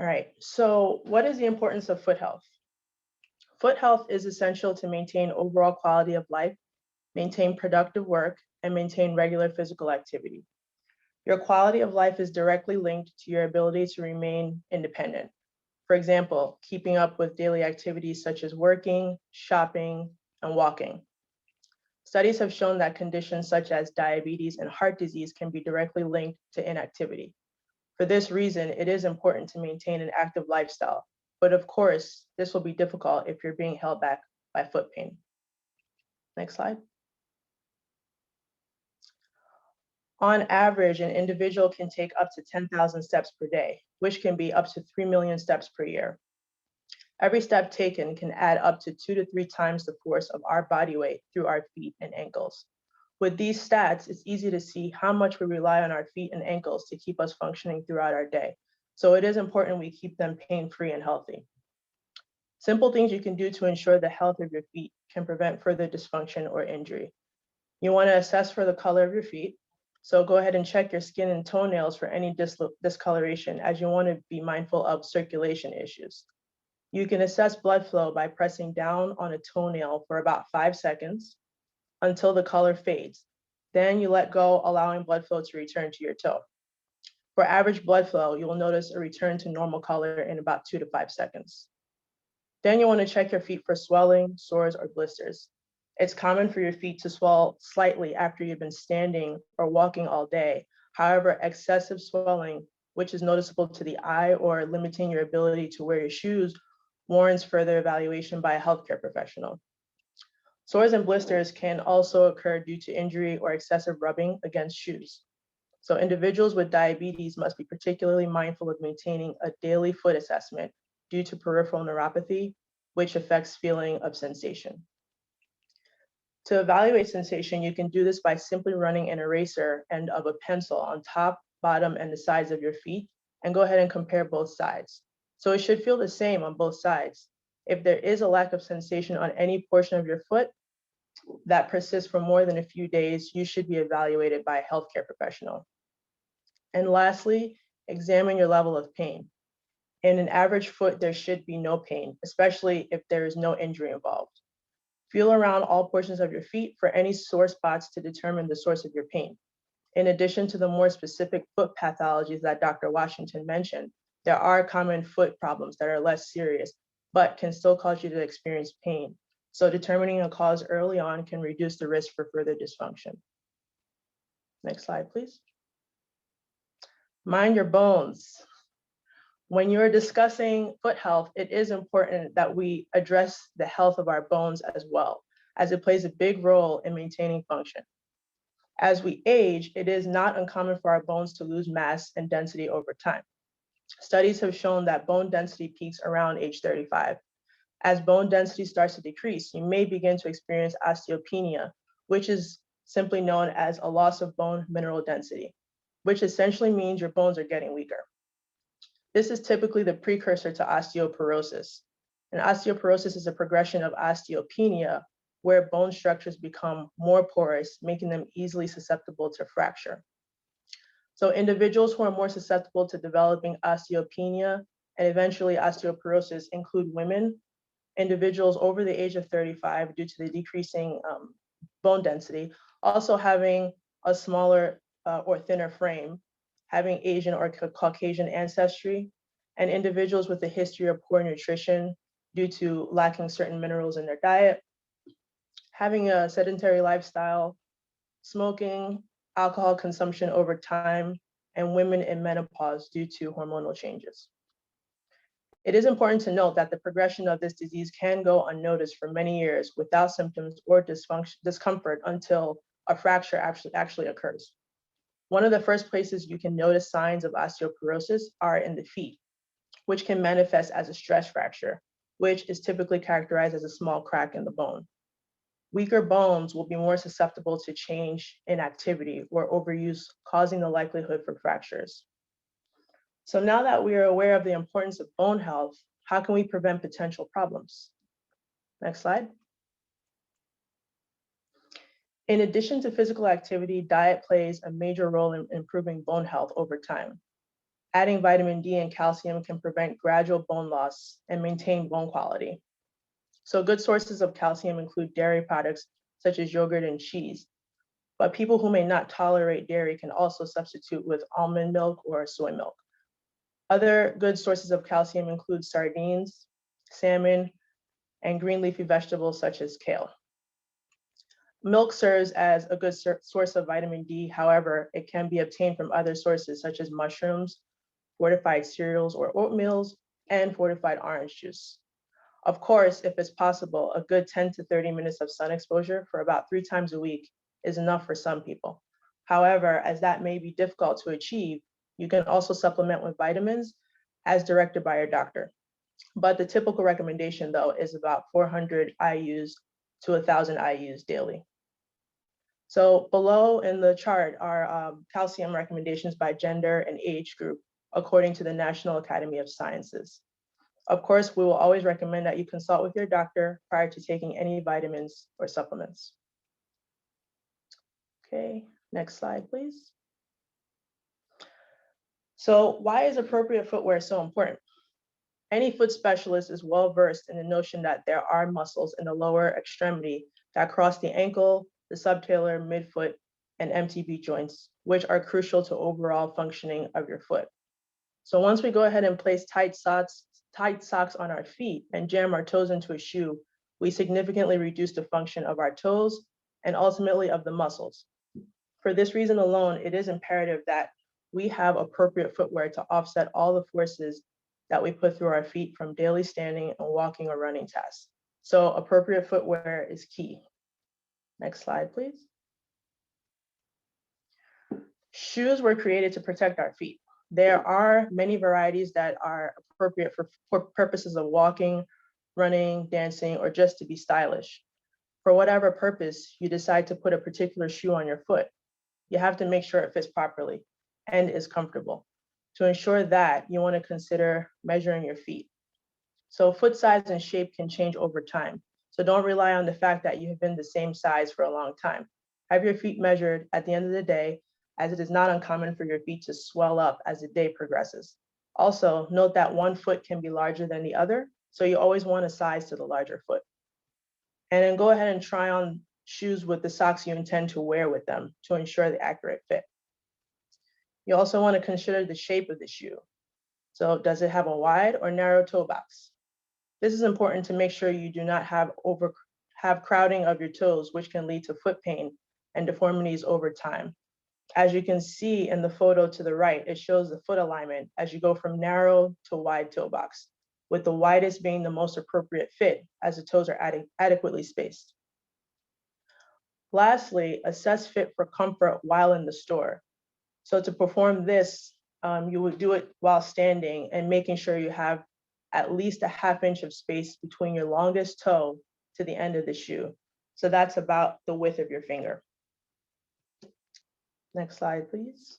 Speaker 3: All right, so what is the importance of foot health? Foot health is essential to maintain overall quality of life, maintain productive work, and maintain regular physical activity. Your quality of life is directly linked to your ability to remain independent. For example, keeping up with daily activities such as working, shopping, and walking. Studies have shown that conditions such as diabetes and heart disease can be directly linked to inactivity. For this reason, it is important to maintain an active lifestyle. But of course, this will be difficult if you're being held back by foot pain. Next slide. On average, an individual can take up to 10,000 steps per day, which can be up to 3 million steps per year. Every step taken can add up to 2 to 3 times the force of our body weight through our feet and ankles. With these stats, it's easy to see how much we rely on our feet and ankles to keep us functioning throughout our day. So it is important we keep them pain-free and healthy. Simple things you can do to ensure the health of your feet can prevent further dysfunction or injury. You want to assess for the color of your feet. So go ahead and check your skin and toenails for any discoloration, as you want to be mindful of circulation issues. You can assess blood flow by pressing down on a toenail for about 5 seconds until the color fades. Then you let go, allowing blood flow to return to your toe. For average blood flow, you will notice a return to normal color in about 2 to 5 seconds. Then you want to check your feet for swelling, sores, or blisters. It's common for your feet to swell slightly after you've been standing or walking all day. However, excessive swelling, which is noticeable to the eye or limiting your ability to wear your shoes, warrants further evaluation by a healthcare professional. Sores and blisters can also occur due to injury or excessive rubbing against shoes. So individuals with diabetes must be particularly mindful of maintaining a daily foot assessment due to peripheral neuropathy, which affects feeling of sensation. To evaluate sensation, you can do this by simply running an eraser end of a pencil on top, bottom, and the sides of your feet, and go ahead and compare both sides. So it should feel the same on both sides. If there is a lack of sensation on any portion of your foot that persists for more than a few days, you should be evaluated by a healthcare professional. And lastly, examine your level of pain. In an average foot, there should be no pain, especially if there is no injury involved. Feel around all portions of your feet for any sore spots to determine the source of your pain. In addition to the more specific foot pathologies that Dr. Washington mentioned, there are common foot problems that are less serious, but can still cause you to experience pain. So determining a cause early on can reduce the risk for further dysfunction. Next slide, please. Mind your bones. When you're discussing foot health, it is important that we address the health of our bones as well, as it plays a big role in maintaining function. As we age, it is not uncommon for our bones to lose mass and density over time. Studies have shown that bone density peaks around age 35. As bone density starts to decrease, you may begin to experience osteopenia, which is simply known as a loss of bone mineral density, which essentially means your bones are getting weaker. This is typically the precursor to osteoporosis. And osteoporosis is a progression of osteopenia, where bone structures become more porous, making them easily susceptible to fracture. So individuals who are more susceptible to developing osteopenia and eventually osteoporosis include women, individuals over the age of 35 due to the decreasing bone density, also having a smaller or thinner frame, having Asian or Caucasian ancestry, and individuals with a history of poor nutrition due to lacking certain minerals in their diet, having a sedentary lifestyle, smoking, alcohol consumption over time, and women in menopause due to hormonal changes. It is important to note that the progression of this disease can go unnoticed for many years without symptoms or discomfort until a fracture actually occurs. One of the first places you can notice signs of osteoporosis are in the feet, which can manifest as a stress fracture, which is typically characterized as a small crack in the bone. Weaker bones will be more susceptible to change in activity or overuse, causing the likelihood for fractures. So now that we are aware of the importance of bone health, how can we prevent potential problems? Next slide. In addition to physical activity, diet plays a major role in improving bone health over time. Adding vitamin D and calcium can prevent gradual bone loss and maintain bone quality. So good sources of calcium include dairy products such as yogurt and cheese, but people who may not tolerate dairy can also substitute with almond milk or soy milk. Other good sources of calcium include sardines, salmon, and green leafy vegetables such as kale. Milk serves as a good source of vitamin D. However, it can be obtained from other sources such as mushrooms, fortified cereals or oatmeals, and fortified orange juice. Of course, if it's possible, a good 10 to 30 minutes of sun exposure for about 3 times a week is enough for some people. However, as that may be difficult to achieve, you can also supplement with vitamins as directed by your doctor. But the typical recommendation though is about 400 IUs to 1,000 IUs daily. So below in the chart are calcium recommendations by gender and age group, according to the National Academy of Sciences. Of course, we will always recommend that you consult with your doctor prior to taking any vitamins or supplements. Okay, next slide, please. So why is appropriate footwear so important? Any foot specialist is well versed in the notion that there are muscles in the lower extremity that cross the ankle, the subtalar, midfoot, and MTB joints, which are crucial to overall functioning of your foot. So once we go ahead and place tight socks on our feet and jam our toes into a shoe, we significantly reduce the function of our toes and ultimately of the muscles. For this reason alone, it is imperative that we have appropriate footwear to offset all the forces that we put through our feet from daily standing and walking or running tasks. So appropriate footwear is key. Next slide, please. Shoes were created to protect our feet. There are many varieties that are appropriate for purposes of walking, running, dancing, or just to be stylish. For whatever purpose you decide to put a particular shoe on your foot, you have to make sure it fits properly and is comfortable. To ensure that, you want to consider measuring your feet. So foot size and shape can change over time. So don't rely on the fact that you have been the same size for a long time. Have your feet measured at the end of the day, as it is not uncommon for your feet to swell up as the day progresses. Also, note that one foot can be larger than the other, so you always want a size to the larger foot. And then go ahead and try on shoes with the socks you intend to wear with them to ensure the accurate fit. You also want to consider the shape of the shoe. So does it have a wide or narrow toe box? This is important to make sure you do not have crowding of your toes, which can lead to foot pain and deformities over time. As you can see in the photo to the right, it shows the foot alignment as you go from narrow to wide toe box, with the widest being the most appropriate fit as the toes are adequately spaced. Lastly, assess fit for comfort while in the store. So to perform this, you would do it while standing and making sure you have at least a ½ inch of space between your longest toe to the end of the shoe. So that's about the width of your finger. Next slide, please.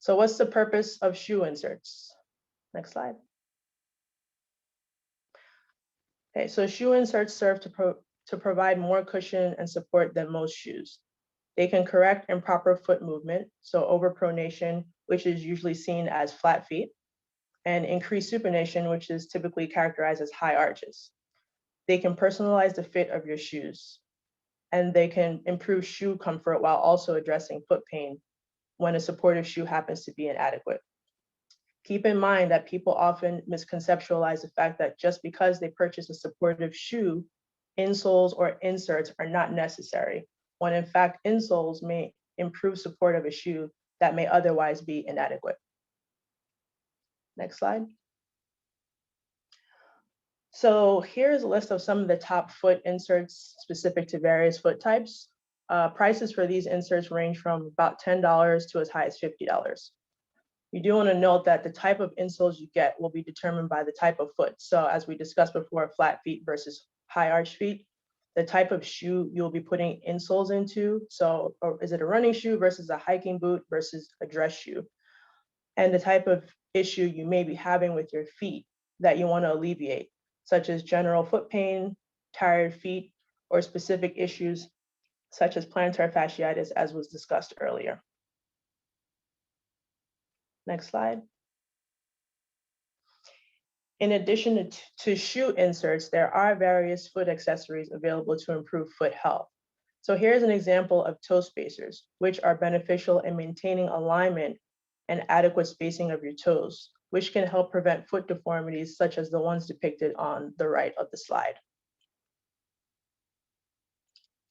Speaker 3: So what's the purpose of shoe inserts? Next slide. Okay, so shoe inserts serve to provide more cushion and support than most shoes. They can correct improper foot movement, so overpronation, which is usually seen as flat feet, and increased supination, which is typically characterized as high arches. They can personalize the fit of your shoes, and they can improve shoe comfort while also addressing foot pain when a supportive shoe happens to be inadequate. Keep in mind that people often misconceptualize the fact that just because they purchase a supportive shoe, insoles or inserts are not necessary, when in fact insoles may improve support of a shoe that may otherwise be inadequate. Next slide. So here's a list of some of the top foot inserts specific to various foot types. Prices for these inserts range from about $10 to as high as $50. You do want to note that the type of insoles you get will be determined by the type of foot. So as we discussed before, flat feet versus high arch feet, the type of shoe you'll be putting insoles into. So is it a running shoe versus a hiking boot versus a dress shoe? And the type of issue you may be having with your feet that you want to alleviate, such as general foot pain, tired feet, or specific issues such as plantar fasciitis, as was discussed earlier. Next slide. In addition to shoe inserts, there are various foot accessories available to improve foot health. So here's an example of toe spacers, which are beneficial in maintaining alignment and adequate spacing of your toes, which can help prevent foot deformities such as the ones depicted on the right of the slide.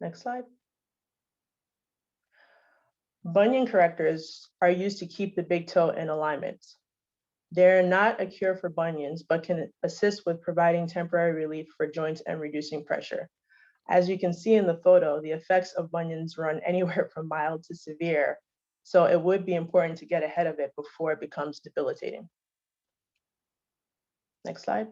Speaker 3: Next slide. Bunion correctors are used to keep the big toe in alignment. They're not a cure for bunions, but can assist with providing temporary relief for joints and reducing pressure. As you can see in the photo, the effects of bunions run anywhere from mild to severe, so it would be important to get ahead of it before it becomes debilitating. Next slide.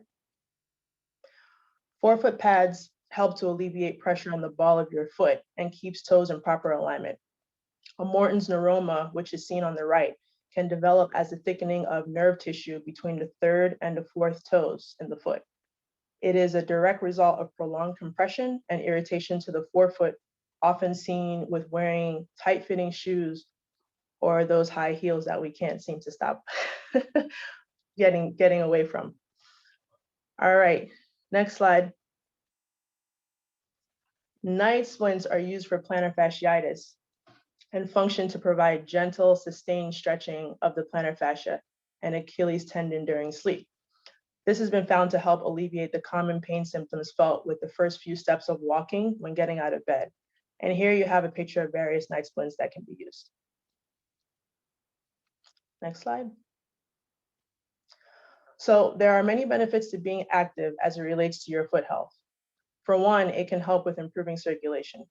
Speaker 3: Forefoot pads help to alleviate pressure on the ball of your foot and keeps toes in proper alignment. A Morton's neuroma, which is seen on the right, can develop as a thickening of nerve tissue between the third and the fourth toes in the foot. It is a direct result of prolonged compression and irritation to the forefoot, often seen with wearing tight-fitting shoes or those high heels that we can't seem to stop getting away from. All right, next slide. Night splints are used for plantar fasciitis and function to provide gentle, sustained stretching of the plantar fascia and Achilles tendon during sleep. This has been found to help alleviate the common pain symptoms felt with the first few steps of walking when getting out of bed. And here you have a picture of various night splints that can be used. Next slide. So there are many benefits to being active as it relates to your foot health. For one, it can help with improving circulation.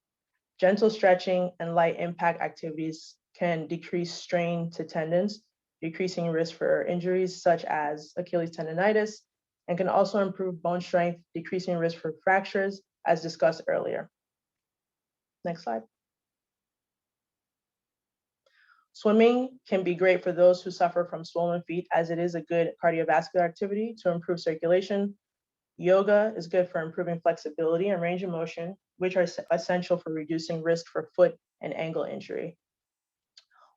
Speaker 3: Gentle stretching and light impact activities can decrease strain to tendons, decreasing risk for injuries such as Achilles tendonitis, and can also improve bone strength, decreasing risk for fractures, as discussed earlier. Next slide. Swimming can be great for those who suffer from swollen feet, as it is a good cardiovascular activity to improve circulation. Yoga is good for improving flexibility and range of motion, which are essential for reducing risk for foot and ankle injury.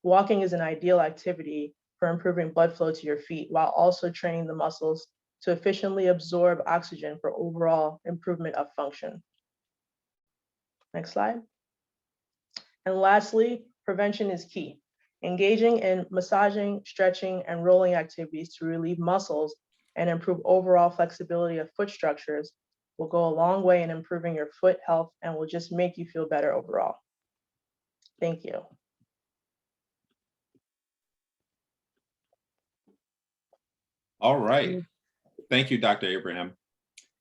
Speaker 3: Walking is an ideal activity for improving blood flow to your feet while also training the muscles to efficiently absorb oxygen for overall improvement of function. Next slide. And lastly, prevention is key. Engaging in massaging, stretching, and rolling activities to relieve muscles and improve overall flexibility of foot structures will go a long way in improving your foot health and will just make you feel better overall. Thank you.
Speaker 1: All right. Thank you, Dr. Abraham.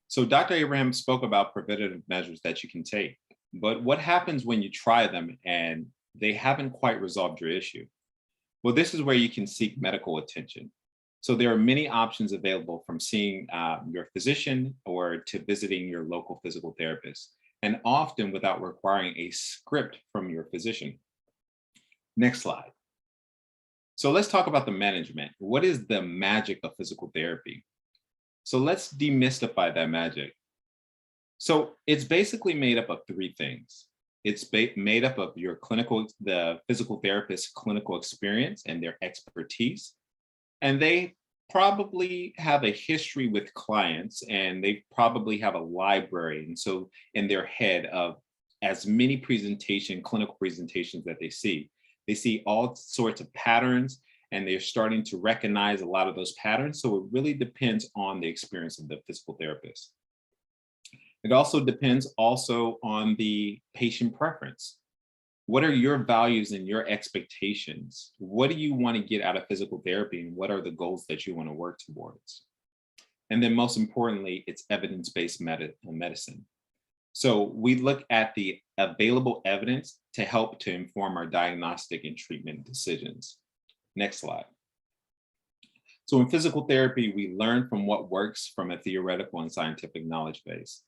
Speaker 1: So Dr. Abraham spoke about preventative measures that you can take, but what happens when you try them and they haven't quite resolved your issue? Well, this is where you can seek medical attention. So there are many options available, from seeing your physician or to visiting your local physical therapist, and often without requiring a script from your physician. Next slide. So let's talk about the management. What is the magic of physical therapy? So let's demystify that magic. So it's basically made up of three things. It's made up of the physical therapist's clinical experience and their expertise. And they probably have a history with clients, and they probably have a library. And so in their head of as many clinical presentations that they see all sorts of patterns, and they're starting to recognize a lot of those patterns. So it really depends on the experience of the physical therapist. It also depends on the patient preference. What are your values and your expectations? What do you want to get out of physical therapy, and what are the goals that you want to work towards? And then most importantly, it's evidence-based medicine. So we look at the available evidence to help to inform our diagnostic and treatment decisions. Next slide. So in physical therapy, we learn from what works from a theoretical and scientific knowledge base.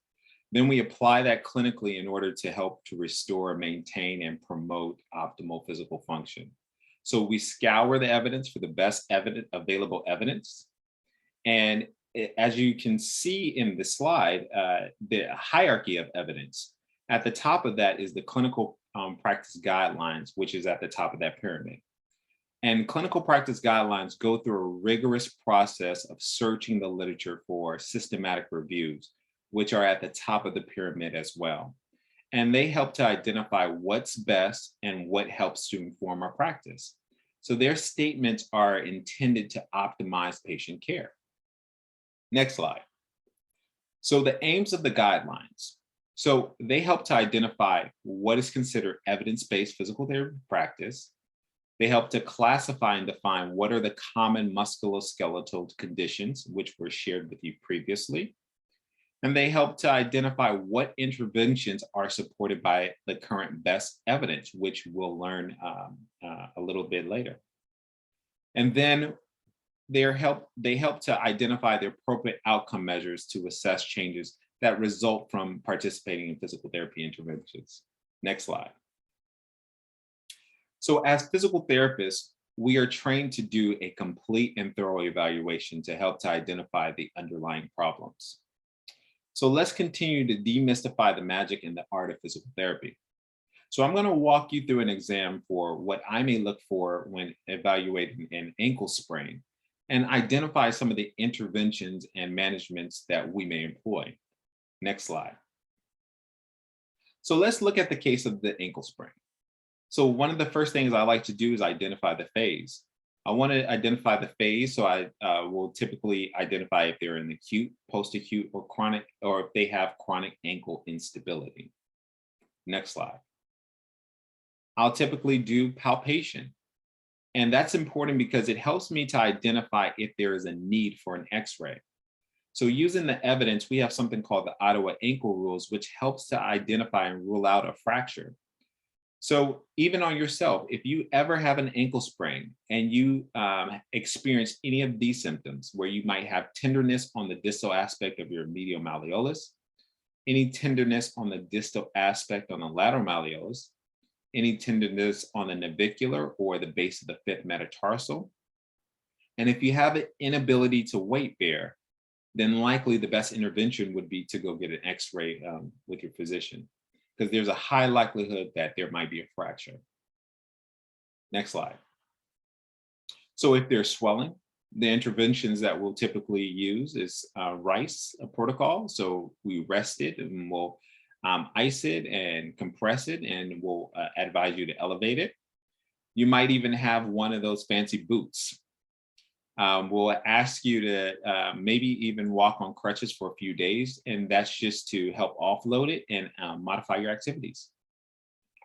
Speaker 1: Then we apply that clinically in order to help to restore, maintain, and promote optimal physical function. So we scour the evidence for the best available evidence. And as you can see in the slide, the hierarchy of evidence. At the top of that is the clinical practice guidelines, which is at the top of that pyramid. And clinical practice guidelines go through a rigorous process of searching the literature for systematic reviews, which are at the top of the pyramid as well. And they help to identify what's best and what helps to inform our practice. So their statements are intended to optimize patient care. Next slide. So the aims of the guidelines. So they help to identify what is considered evidence-based physical therapy practice. They help to classify and define what are the common musculoskeletal conditions, which were shared with you previously. And they help to identify what interventions are supported by the current best evidence, which we'll learn a little bit later. And then they help to identify the appropriate outcome measures to assess changes that result from participating in physical therapy interventions. Next slide. So as physical therapists, we are trained to do a complete and thorough evaluation to help to identify the underlying problems. So let's continue to demystify the magic and the art of physical therapy. So I'm going to walk you through an exam for what I may look for when evaluating an ankle sprain, and identify some of the interventions and managements that we may employ. Next slide. So let's look at the case of the ankle sprain. So one of the first things I like to do is identify the phase. I want to identify the phase, so I will typically identify if they're in acute, post-acute, or chronic, or if they have chronic ankle instability. Next slide. I'll typically do palpation. And that's important because it helps me to identify if there is a need for an X-ray. So using the evidence, we have something called the Ottawa ankle rules, which helps to identify and rule out a fracture. So even on yourself, if you ever have an ankle sprain and you experience any of these symptoms, where you might have tenderness on the distal aspect of your medial malleolus, any tenderness on the distal aspect on the lateral malleolus, any tenderness on the navicular or the base of the fifth metatarsal, and if you have an inability to weight bear, then likely the best intervention would be to go get an X-ray with your physician, because there's a high likelihood that there might be a fracture. Next slide. So if there's swelling, the interventions that we'll typically use is RICE protocol. So we rest it and we'll ice it and compress it, and we'll advise you to elevate it. You might even have one of those fancy boots. We'll ask you to maybe even walk on crutches for a few days, and that's just to help offload it and modify your activities.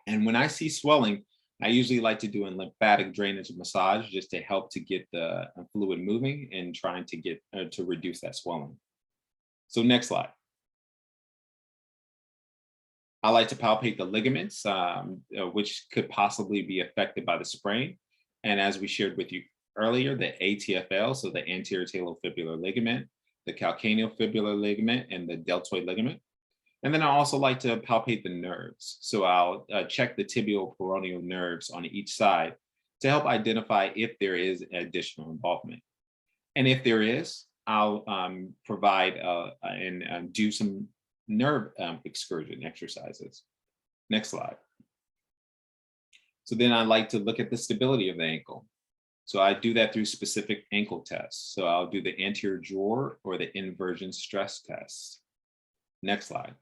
Speaker 1: And when I see swelling, I usually like to do a lymphatic drainage massage just to help to get the fluid moving and trying to get to reduce that swelling. So next slide. I like to palpate the ligaments, which could possibly be affected by the sprain. And as we shared with you earlier, the ATFL, so the anterior talofibular ligament, the calcaneofibular ligament, and the deltoid ligament. And then I also like to palpate the nerves. So I'll check the tibial peroneal nerves on each side to help identify if there is additional involvement. And if there is, I'll provide and do some nerve excursion exercises. Next slide. So then I like to look at the stability of the ankle. So I do that through specific ankle tests. So I'll do the anterior drawer or the inversion stress test. Next slide.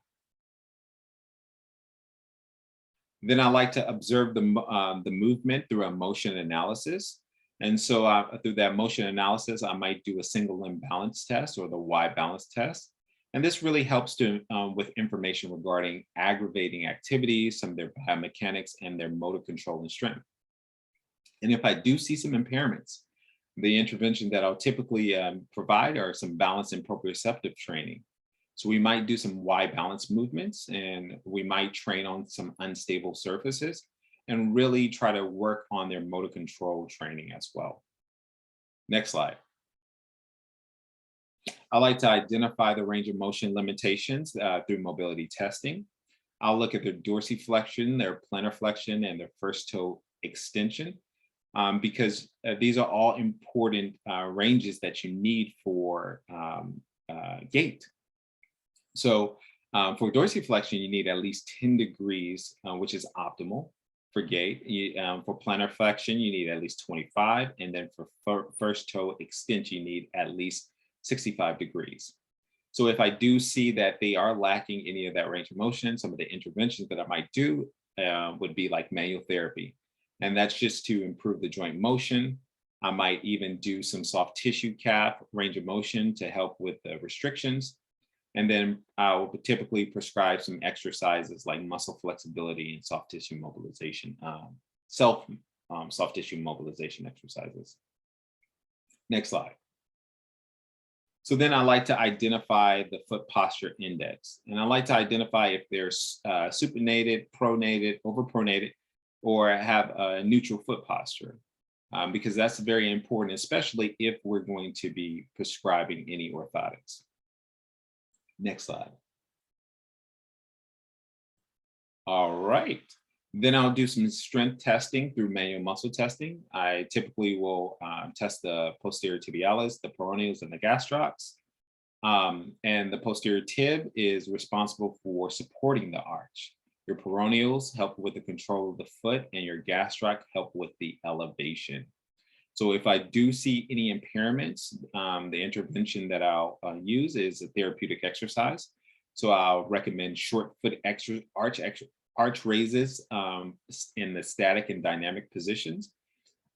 Speaker 1: Then I like to observe the movement through a motion analysis. And so through that motion analysis, I might do a single limb balance test or the Y balance test. And this really helps to with information regarding aggravating activities, some of their biomechanics and their motor control and strength. And if I do see some impairments, the intervention that I'll typically provide are some balance and proprioceptive training. So we might do some Y balance movements, and we might train on some unstable surfaces and really try to work on their motor control training as well. Next slide. I like to identify the range of motion limitations through mobility testing. I'll look at their dorsiflexion, their plantar flexion, and their first toe extension, because these are all important ranges that you need for gait. So for dorsiflexion, you need at least 10 degrees, which is optimal for gait. For plantar flexion, you need at least 25. And then for first toe extension, you need at least 65 degrees. So if I do see that they are lacking any of that range of motion, some of the interventions that I might do would be like manual therapy. And that's just to improve the joint motion. I might even do some soft tissue calf range of motion to help with the restrictions. And then I will typically prescribe some exercises like muscle flexibility and soft tissue mobilization, soft tissue mobilization exercises. Next slide. So then I like to identify the foot posture index. And I like to identify if they're supinated, pronated, overpronated, or have a neutral foot posture, because that's very important, especially if we're going to be prescribing any orthotics. Next slide. All right. Then I'll do some strength testing through manual muscle testing. I typically will test the posterior tibialis, the peroneals, and the gastrocs. And the posterior tib is responsible for supporting the arch. Your peroneals help with the control of the foot, and your gastroc help with the elevation. So if I do see any impairments, the intervention that I'll use is a therapeutic exercise. So I'll recommend short foot arch raises in the static and dynamic positions.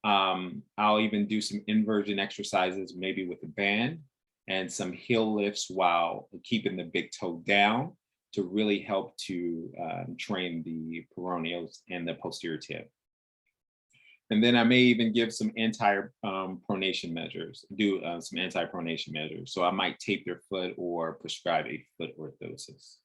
Speaker 1: I'll even do some inversion exercises, maybe with a band, and some heel lifts while keeping the big toe down to really help to train the peroneals and the posterior tib. And then I may even give some anti-pronation measures, some anti-pronation measures. So I might tape their foot or prescribe a foot orthosis.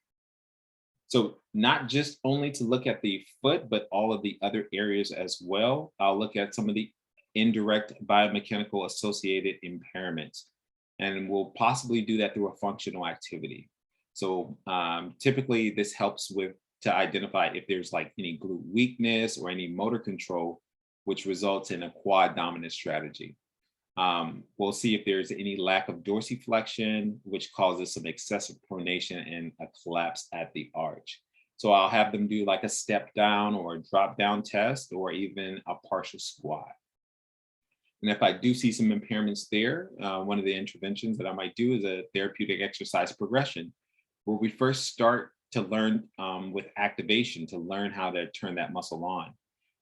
Speaker 1: So not just only to look at the foot, but all of the other areas as well. I'll look at some of the indirect biomechanical associated impairments, and we'll possibly do that through a functional activity. So typically this helps to identify if there's like any glute weakness or any motor control, which results in a quad dominant strategy. We'll see if there's any lack of dorsiflexion, which causes some excessive pronation and a collapse at the arch. So I'll have them do like a step down or a drop down test, or even a partial squat. And if I do see some impairments there, one of the interventions that I might do is a therapeutic exercise progression, where we first start to learn with activation to learn how to turn that muscle on.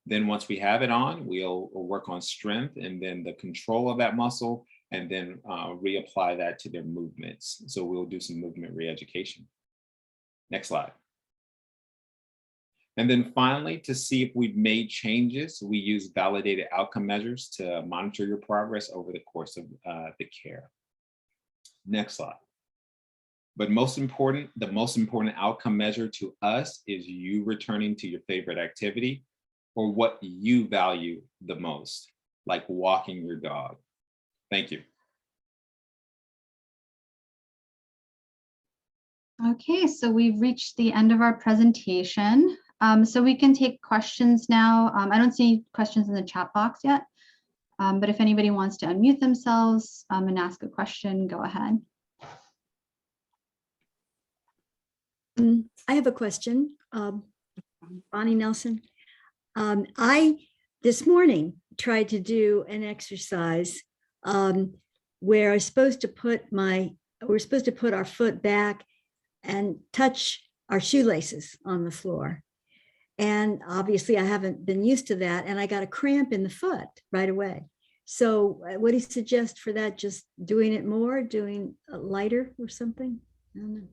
Speaker 1: Then once we have it on, we'll work on strength and then the control of that muscle, and then reapply that to their movements. So we'll do some movement re-education. Next slide. And then finally, to see if we've made changes, we use validated outcome measures to monitor your progress over the course of the care. Next slide. But the most important outcome measure to us is you returning to your favorite activity or what you value the most, like walking your dog. Thank you.
Speaker 4: Okay, so we've reached the end of our presentation. So we can take questions now. I don't see any questions in the chat box yet, but if anybody wants to unmute themselves and ask a question, go ahead.
Speaker 5: I have a question, Bonnie Nelson. I, this morning, tried to do an exercise where we're supposed to put our foot back and touch our shoelaces on the floor. And obviously I haven't been used to that, and I got a cramp in the foot right away. So what do you suggest for that? Just doing it more, doing lighter or something? I don't know.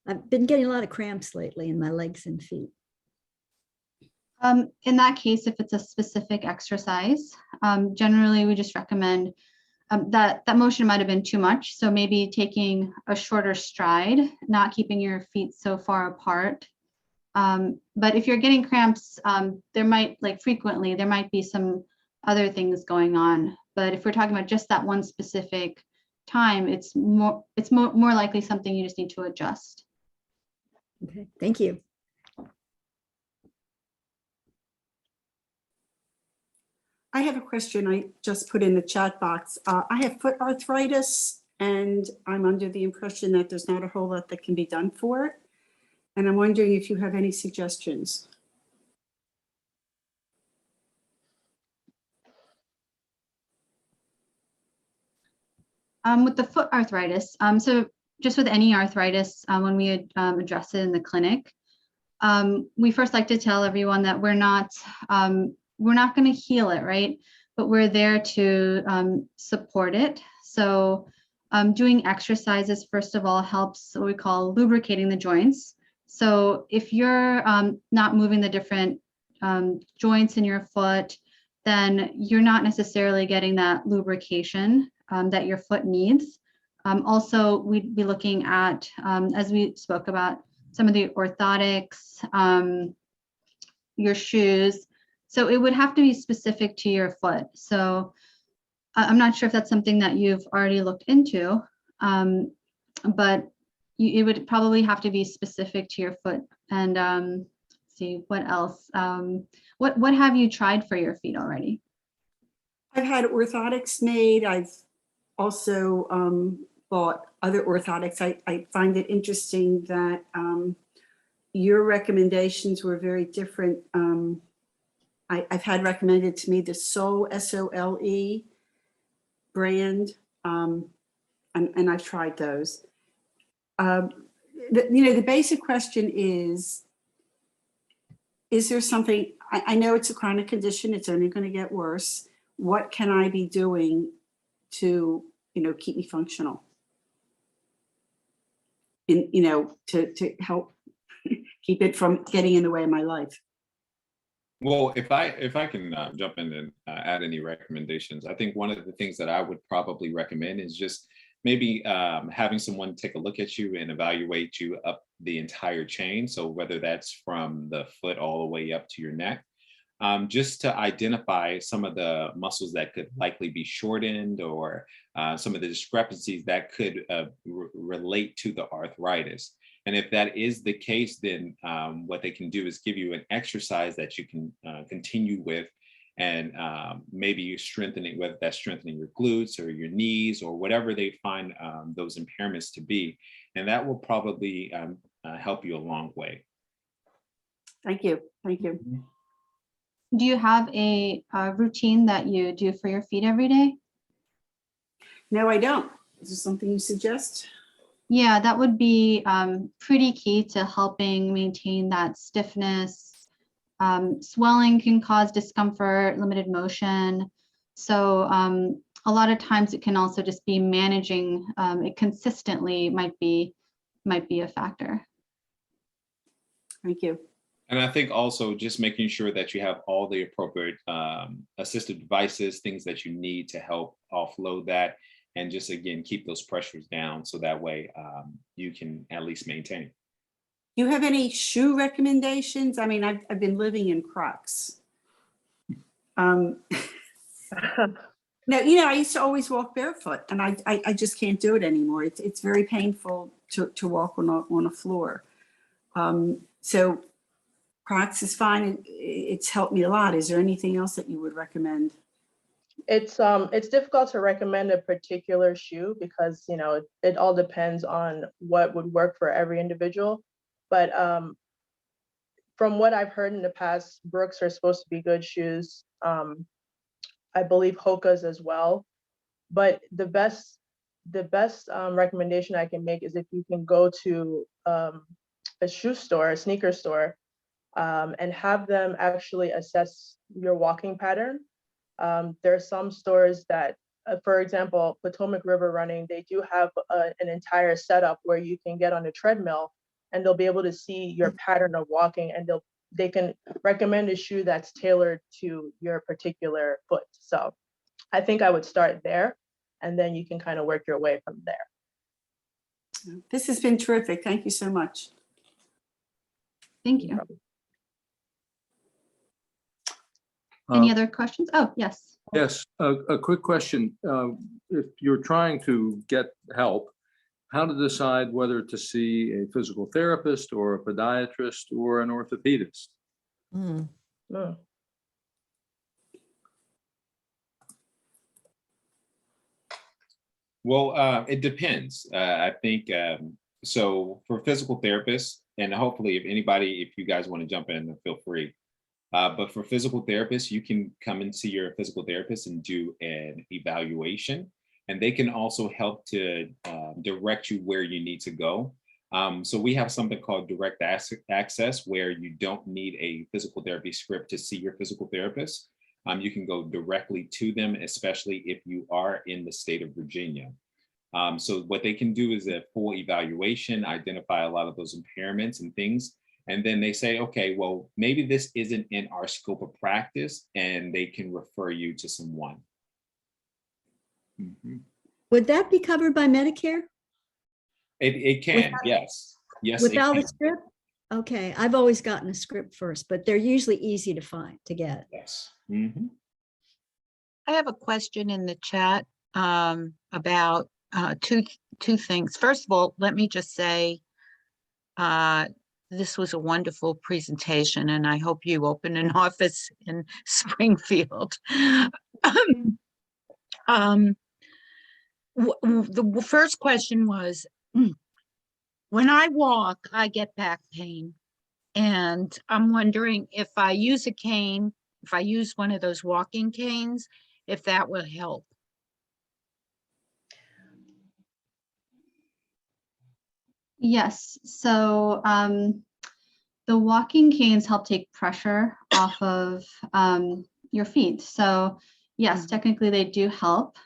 Speaker 5: I've been getting a lot of cramps lately in my legs and feet.
Speaker 4: In that case, if it's a specific exercise, generally we just recommend that motion might have been too much. So maybe taking a shorter stride, not keeping your feet so far apart. But if you're getting cramps, there might be some other things going on. But if we're talking about just that one specific time, it's more likely something you just need to adjust.
Speaker 5: Okay, thank you.
Speaker 6: I have a question I just put in the chat box. I have foot arthritis, and I'm under the impression that there's not a whole lot that can be done for it. And I'm wondering if you have any suggestions.
Speaker 4: With the foot arthritis, so just with any arthritis, when we address it in the clinic, we first like to tell everyone that we're not going to heal it, right? But we're there to support it. So doing exercises, first of all, helps what we call lubricating the joints. So if you're not moving the different joints in your foot, then you're not necessarily getting that lubrication that your foot needs. Also, we'd be looking at, as we spoke about, some of the orthotics, your shoes. So it would have to be specific to your foot. So I'm not sure if that's something that you've already looked into, but it would probably have to be specific to your foot. And see what else. What have you tried for your feet already?
Speaker 6: I've had orthotics made. I've also bought other orthotics. I find it interesting that your recommendations were very different. I've had recommended to me the Sole, S-O-L-E brand, and I've tried those. The basic question is there something, I know it's a chronic condition, it's only going to get worse. What can I be doing to, keep me functional? To help keep it from getting in the way of my life.
Speaker 1: Well, if I can jump in and add any recommendations, I think one of the things that I would probably recommend is just maybe having someone take a look at you and evaluate you up the entire chain. So whether that's from the foot all the way up to your neck, just to identify some of the muscles that could likely be shortened or some of the discrepancies that could relate to the arthritis. And if that is the case, then what they can do is give you an exercise that you can continue with, and maybe you strengthen it, whether that's strengthening your glutes or your knees or whatever they find those impairments to be. And that will probably help you a long way.
Speaker 6: Thank you. Thank you.
Speaker 4: Do you have a routine that you do for your feet every day?
Speaker 6: No, I don't. Is there something you suggest?
Speaker 4: Yeah, that would be pretty key to helping maintain that stiffness. Swelling can cause discomfort, limited motion. So a lot of times it can also just be managing it consistently might be a factor.
Speaker 6: Thank you.
Speaker 1: And I think also just making sure that you have all the appropriate assistive devices, things that you need to help offload that, and just again, keep those pressures down so that way you can at least maintain.
Speaker 6: You have any shoe recommendations? I mean, I've been living in Crocs. Now, you know, I used to always walk barefoot, and I just can't do it anymore. It's very painful to walk on a floor. So Crocs is fine. It's helped me a lot. Is there anything else that you would recommend?
Speaker 3: It's difficult to recommend a particular shoe because, you know, it all depends on what would work for every individual. But from what I've heard in the past, Brooks are supposed to be good shoes. I believe Hoka's as well. But the best recommendation I can make is if you can go to a shoe store, a sneaker store, and have them actually assess your walking pattern. There are some stores that, for example, Potomac River Running, they do have an entire setup where you can get on a treadmill and they'll be able to see your pattern of walking, and they can recommend a shoe that's tailored to your particular foot. So I think I would start there, and then you can kind of work your way from there.
Speaker 6: This has been terrific. Thank you so much.
Speaker 4: Thank you. Any other questions? Oh, yes.
Speaker 7: Yes, a quick question. If you're trying to get help, how to decide whether to see a physical therapist or a podiatrist or an orthopedist?
Speaker 5: Mm.
Speaker 3: Mm.
Speaker 1: Well, it depends. I think so for physical therapists, and hopefully if you guys want to jump in, then feel free. But for physical therapists, you can come and see your physical therapist and do an evaluation, and they can also help to direct you where you need to go. So we have something called direct access, where you don't need a physical therapy script to see your physical therapist. You can go directly to them, especially if you are in the state of Virginia. So what they can do is a full evaluation, identify a lot of those impairments and things. And then they say, okay, well, maybe this isn't in our scope of practice, and they can refer you to someone. Mm-hmm.
Speaker 5: Would that be covered by Medicare?
Speaker 1: It can, yes. Yes,
Speaker 5: Without
Speaker 1: it
Speaker 5: a
Speaker 1: can.
Speaker 5: script? Okay, I've always gotten a script first, but they're usually easy to get.
Speaker 1: Yes. Mm-hmm.
Speaker 8: I have a question in the chat about two things. First of all, let me just say this was a wonderful presentation, and I hope you open an office in Springfield. The first question was, when I walk, I get back pain, and I'm wondering if I use a cane, if I use one of those walking canes, if that will help.
Speaker 4: Yes, so the walking canes help take pressure off of your feet. So yes, technically they do help.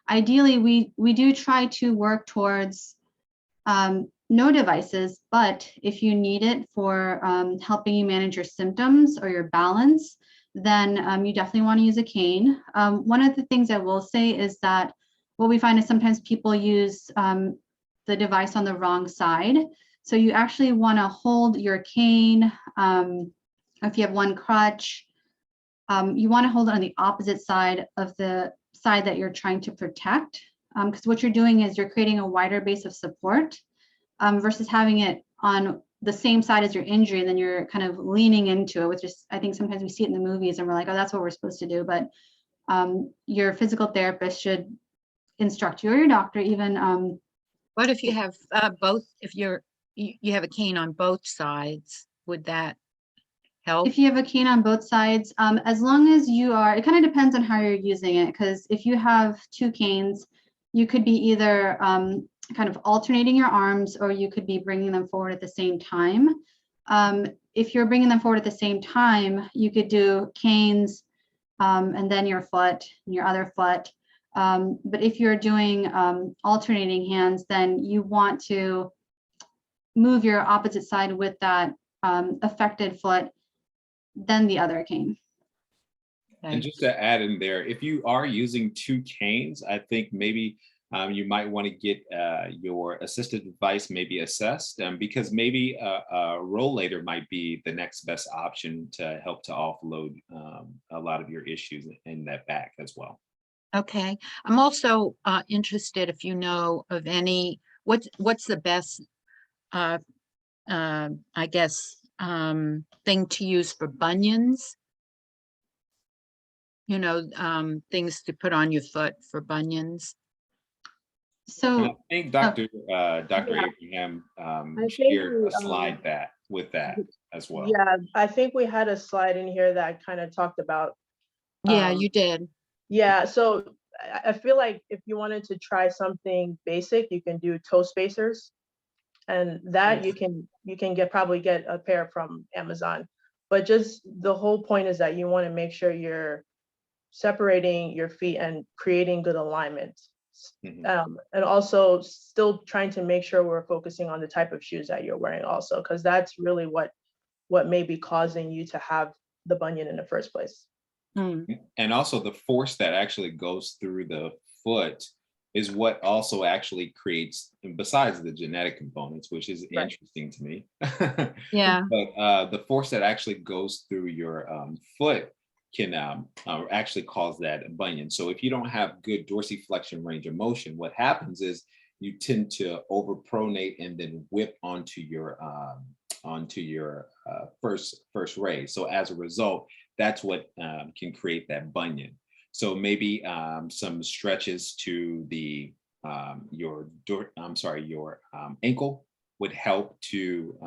Speaker 4: Ideally, we do try to work towards no devices, but if you need it for helping you manage your symptoms or your balance, then you definitely want to use a cane. One of the things I will say is that what we find is sometimes people use the device on the wrong side. So you actually want to hold your cane. If you have one crutch, you want to hold it on the opposite side of the side that you're trying to protect. Because what you're doing is you're creating a wider base of support versus having it on the same side as your injury, and then you're kind of leaning into it, which is, I think sometimes we see it in the movies and we're like, oh, that's what we're supposed to do. But your physical therapist should instruct you, or your doctor even.
Speaker 8: What if you have both, if you have a cane on both sides, would that help?
Speaker 4: If you have a cane on both sides, as long as you are, it kind of depends on how you're using it, because if you have two canes, you could be either kind of alternating your arms, or you could be bringing them forward at the same time. If you're bringing them forward at the same time, you could do canes and then your foot and your other foot. But if you're doing alternating hands, then you want to move your opposite side with that affected foot than the other cane.
Speaker 1: And just to add in there, if you are using two canes, I think maybe you might want to get your assisted device maybe assessed, because maybe a rollator might be the next best option to help to offload a lot of your issues in that back as well.
Speaker 8: Okay, I'm also interested if you know of any, what's the best, I guess, thing to use for bunions? You know, things to put on your foot for bunions.
Speaker 1: And I
Speaker 4: So
Speaker 1: think Dr. Dr.
Speaker 3: Yeah.
Speaker 1: Abraham
Speaker 3: I think
Speaker 1: shared
Speaker 3: we,
Speaker 1: a slide with that as well.
Speaker 3: Yeah, I think we had a slide in here that kind of talked about.
Speaker 8: Yeah, you did.
Speaker 3: Yeah, so I feel like if you wanted to try something basic, you can do toe spacers, and that you can probably get a pair from Amazon. But just the whole point is that you want to make sure you're separating your feet and creating good alignment. And also still trying to make sure we're focusing on the type of shoes that you're wearing also, because that's really what may be causing you to have the bunion in the first place.
Speaker 1: And also the force that actually goes through the foot is what also actually creates, besides the genetic components, which is interesting to me.
Speaker 8: Yeah.
Speaker 1: But the force that actually goes through your foot can actually cause that bunion. So if you don't have good dorsiflexion range of motion, what happens is you tend to overpronate and then whip onto your first raise. So as a result, that's what can create that bunion. So maybe some stretches to the your ankle would help to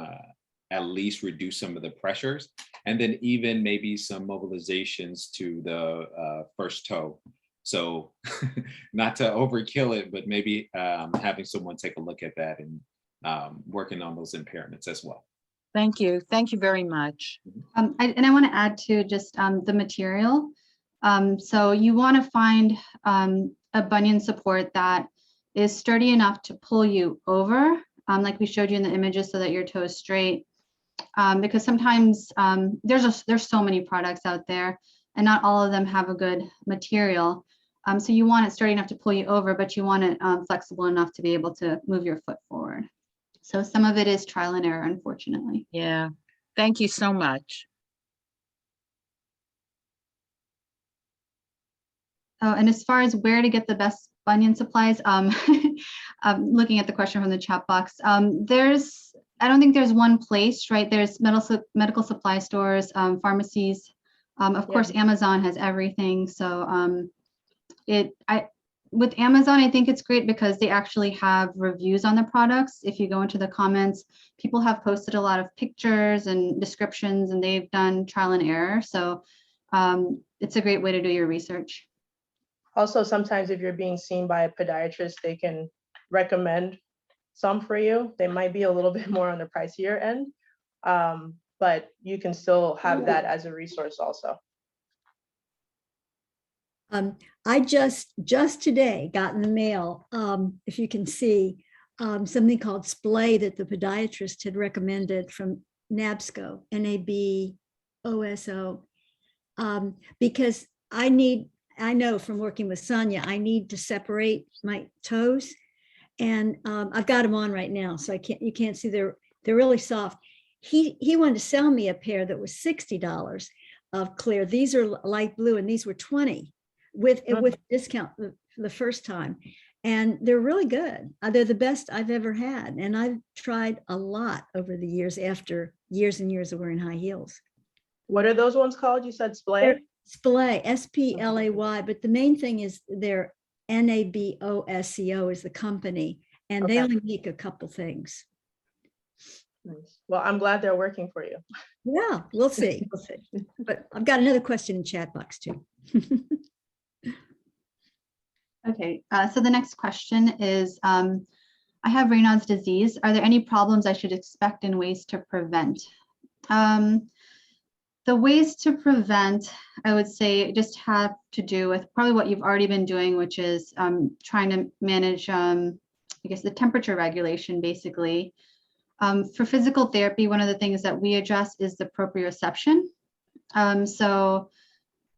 Speaker 1: at least reduce some of the pressures, and then even maybe some mobilizations to the first toe. So not to overkill it, but maybe having someone take a look at that and working on those impairments as well.
Speaker 8: Thank you. Thank you very much.
Speaker 4: and I want to add to just the material. So you want to find a bunion support that is sturdy enough to pull you over, like we showed you in the images, so that your toe is straight. Because sometimes there's so many products out there, and not all of them have a good material. So you want it sturdy enough to pull you over, but you want it flexible enough to be able to move your foot forward. So some of it is trial and error, unfortunately.
Speaker 8: Yeah. Thank you so much.
Speaker 4: Oh, and as far as where to get the best bunion supplies, looking at the question from the chat box, I don't think there's one place, right? There's medical supply stores, pharmacies. Of course, Amazon has everything. So with Amazon, I think it's great because they actually have reviews on the products. If you go into the comments, people have posted a lot of pictures and descriptions, and they've done trial and error. So it's a great way to do your research.
Speaker 3: Also, sometimes if you're being seen by a podiatrist, they can recommend some for you. They might be a little bit more on the pricier end, but you can still have that as a resource also.
Speaker 5: I just today got in the mail, if you can see, something called Splay that the podiatrist had recommended from NABSCO, NABOSO, because I know from working with Sonia, I need to separate my toes, and I've got them on right now, so you can't see, they're really soft. He wanted to sell me a pair that was $60 of clear. These are light blue, and these were $20 with discount the first time, and they're really good. They're the best I've ever had, and I've tried a lot over the years after years and years of wearing high heels.
Speaker 3: What are those ones called? You said Splay?
Speaker 5: Splay, SPLAY, but the main thing is they're NABOSCO is the company, and they only make a couple things.
Speaker 3: Nice. Well, I'm glad they're working for you.
Speaker 5: Yeah, we'll see. We'll see. But I've got another question in chat box too.
Speaker 4: Okay, so the next question is, I have Raynaud's disease. Are there any problems I should expect and ways to prevent? The ways to prevent, I would say, just have to do with probably what you've already been doing, which is trying to manage, I guess, the temperature regulation, basically. For physical therapy, one of the things that we address is the proprioception. So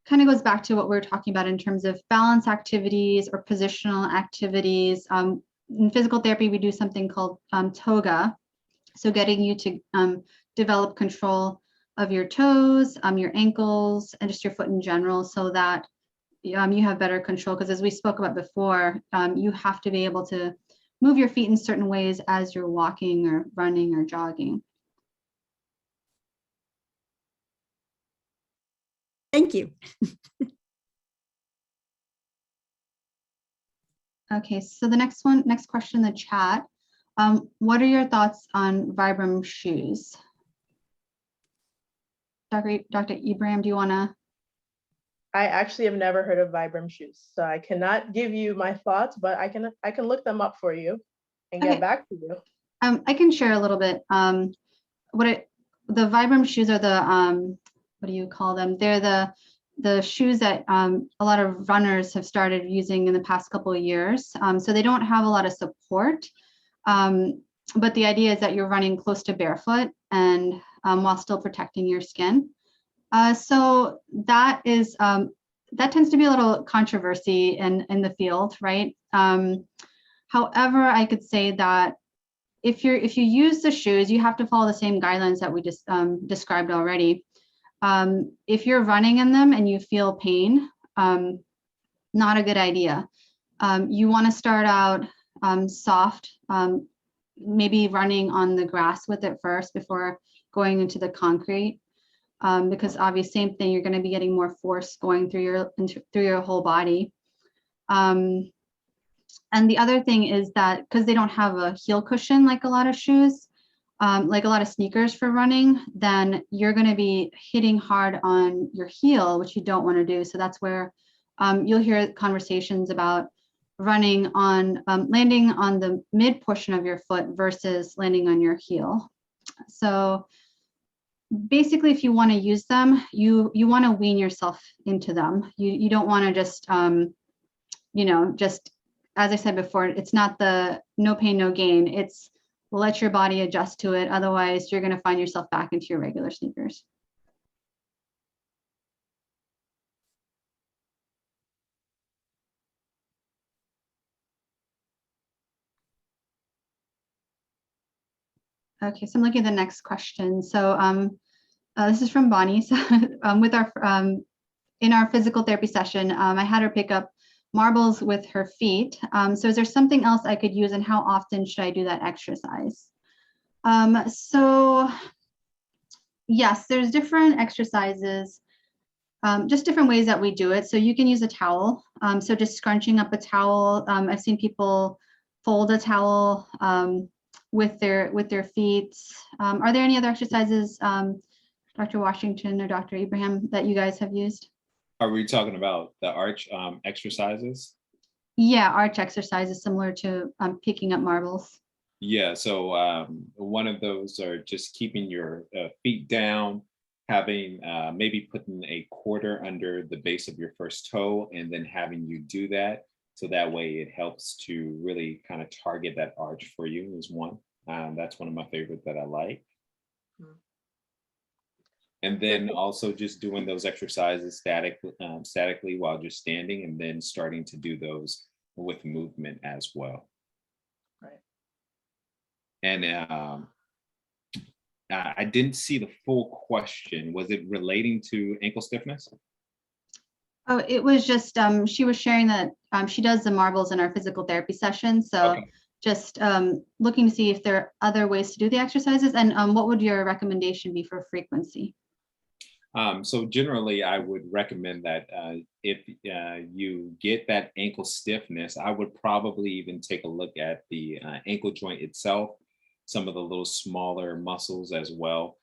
Speaker 4: kind of goes back to what we were talking about in terms of balance activities or positional activities. In physical therapy, we do something called toga. So getting you to develop control of your toes, your ankles, and just your foot in general, so that you have better control. Because as we spoke about before, you have to be able to move your feet in certain ways as you're walking or running or jogging.
Speaker 5: Thank you.
Speaker 4: Okay, so the next question in the chat. What are your thoughts on Vibram shoes? Dr. Ibrahim, do you want to?
Speaker 3: I actually have never heard of Vibram shoes, so I cannot give you my thoughts, but I can look them up for you and get back to you.
Speaker 4: I can share a little bit. The Vibram shoes are the what do you call them? They're the shoes that a lot of runners have started using in the past couple of years. So they don't have a lot of support, but the idea is that you're running close to barefoot and while still protecting your skin. So that is that tends to be a little controversy in the field, right? However, I could say that if you use the shoes, you have to follow the same guidelines that we just described already. If you're running in them and you feel pain, not a good idea. You want to start out soft, maybe running on the grass with it first before going into the concrete, because obviously same thing, you're going to be getting more force going through your whole body. And the other thing is that because they don't have a heel cushion like a lot of shoes, like a lot of sneakers for running, then you're going to be hitting hard on your heel, which you don't want to do. So that's where you'll hear conversations about running on, landing on the mid portion of your foot versus landing on your heel. So basically, if you want to use them, you want to wean yourself into them. You don't want to just, just, as I said before, it's not the no pain, no gain. It's let your body adjust to it. Otherwise, you're going to find yourself back into your regular sneakers. Okay, so I'm looking at the next question. So this is from Bonnie. So with our in our physical therapy session, I had her pick up marbles with her feet. So is there something else I could use, and how often should I do that exercise? So yes, there's different exercises, just different ways that we do it. So you can use a towel. So just scrunching up a towel. I've seen people fold a towel with their feet. Are there any other exercises, Dr. Washington or Dr. Ibrahim, that you guys have used?
Speaker 1: Are we talking about the arch exercises?
Speaker 4: Yeah, arch exercises similar to picking up marbles.
Speaker 1: Yeah, so one of those are just keeping your feet down, having maybe putting a quarter under the base of your first toe, and then having you do that. So that way it helps to really kind of target that arch for you is one. That's one of my favorites that I like. And then also just doing those exercises statically while just standing, and then starting to do those with movement as well.
Speaker 3: Right.
Speaker 1: And I didn't see the full question. Was it relating to ankle stiffness?
Speaker 4: Oh, it was just, she was sharing that she does the marbles in our physical therapy session. So okay. Just looking to see if there are other ways to do the exercises, and what would your recommendation be for frequency?
Speaker 1: So generally, I would recommend that if you get that ankle stiffness, I would probably even take a look at the ankle joint itself, some of the little smaller muscles as well.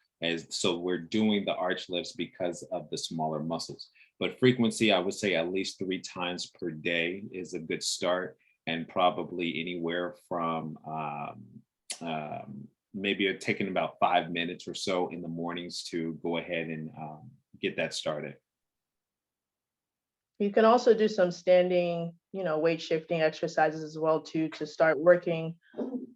Speaker 1: So we're doing the arch lifts because of the smaller muscles. But frequency, I would say at least 3 times per day is a good start, and probably anywhere from maybe taking about 5 minutes or so in the mornings to go ahead and get that started.
Speaker 3: You can also do some standing, weight shifting exercises as well too, to start working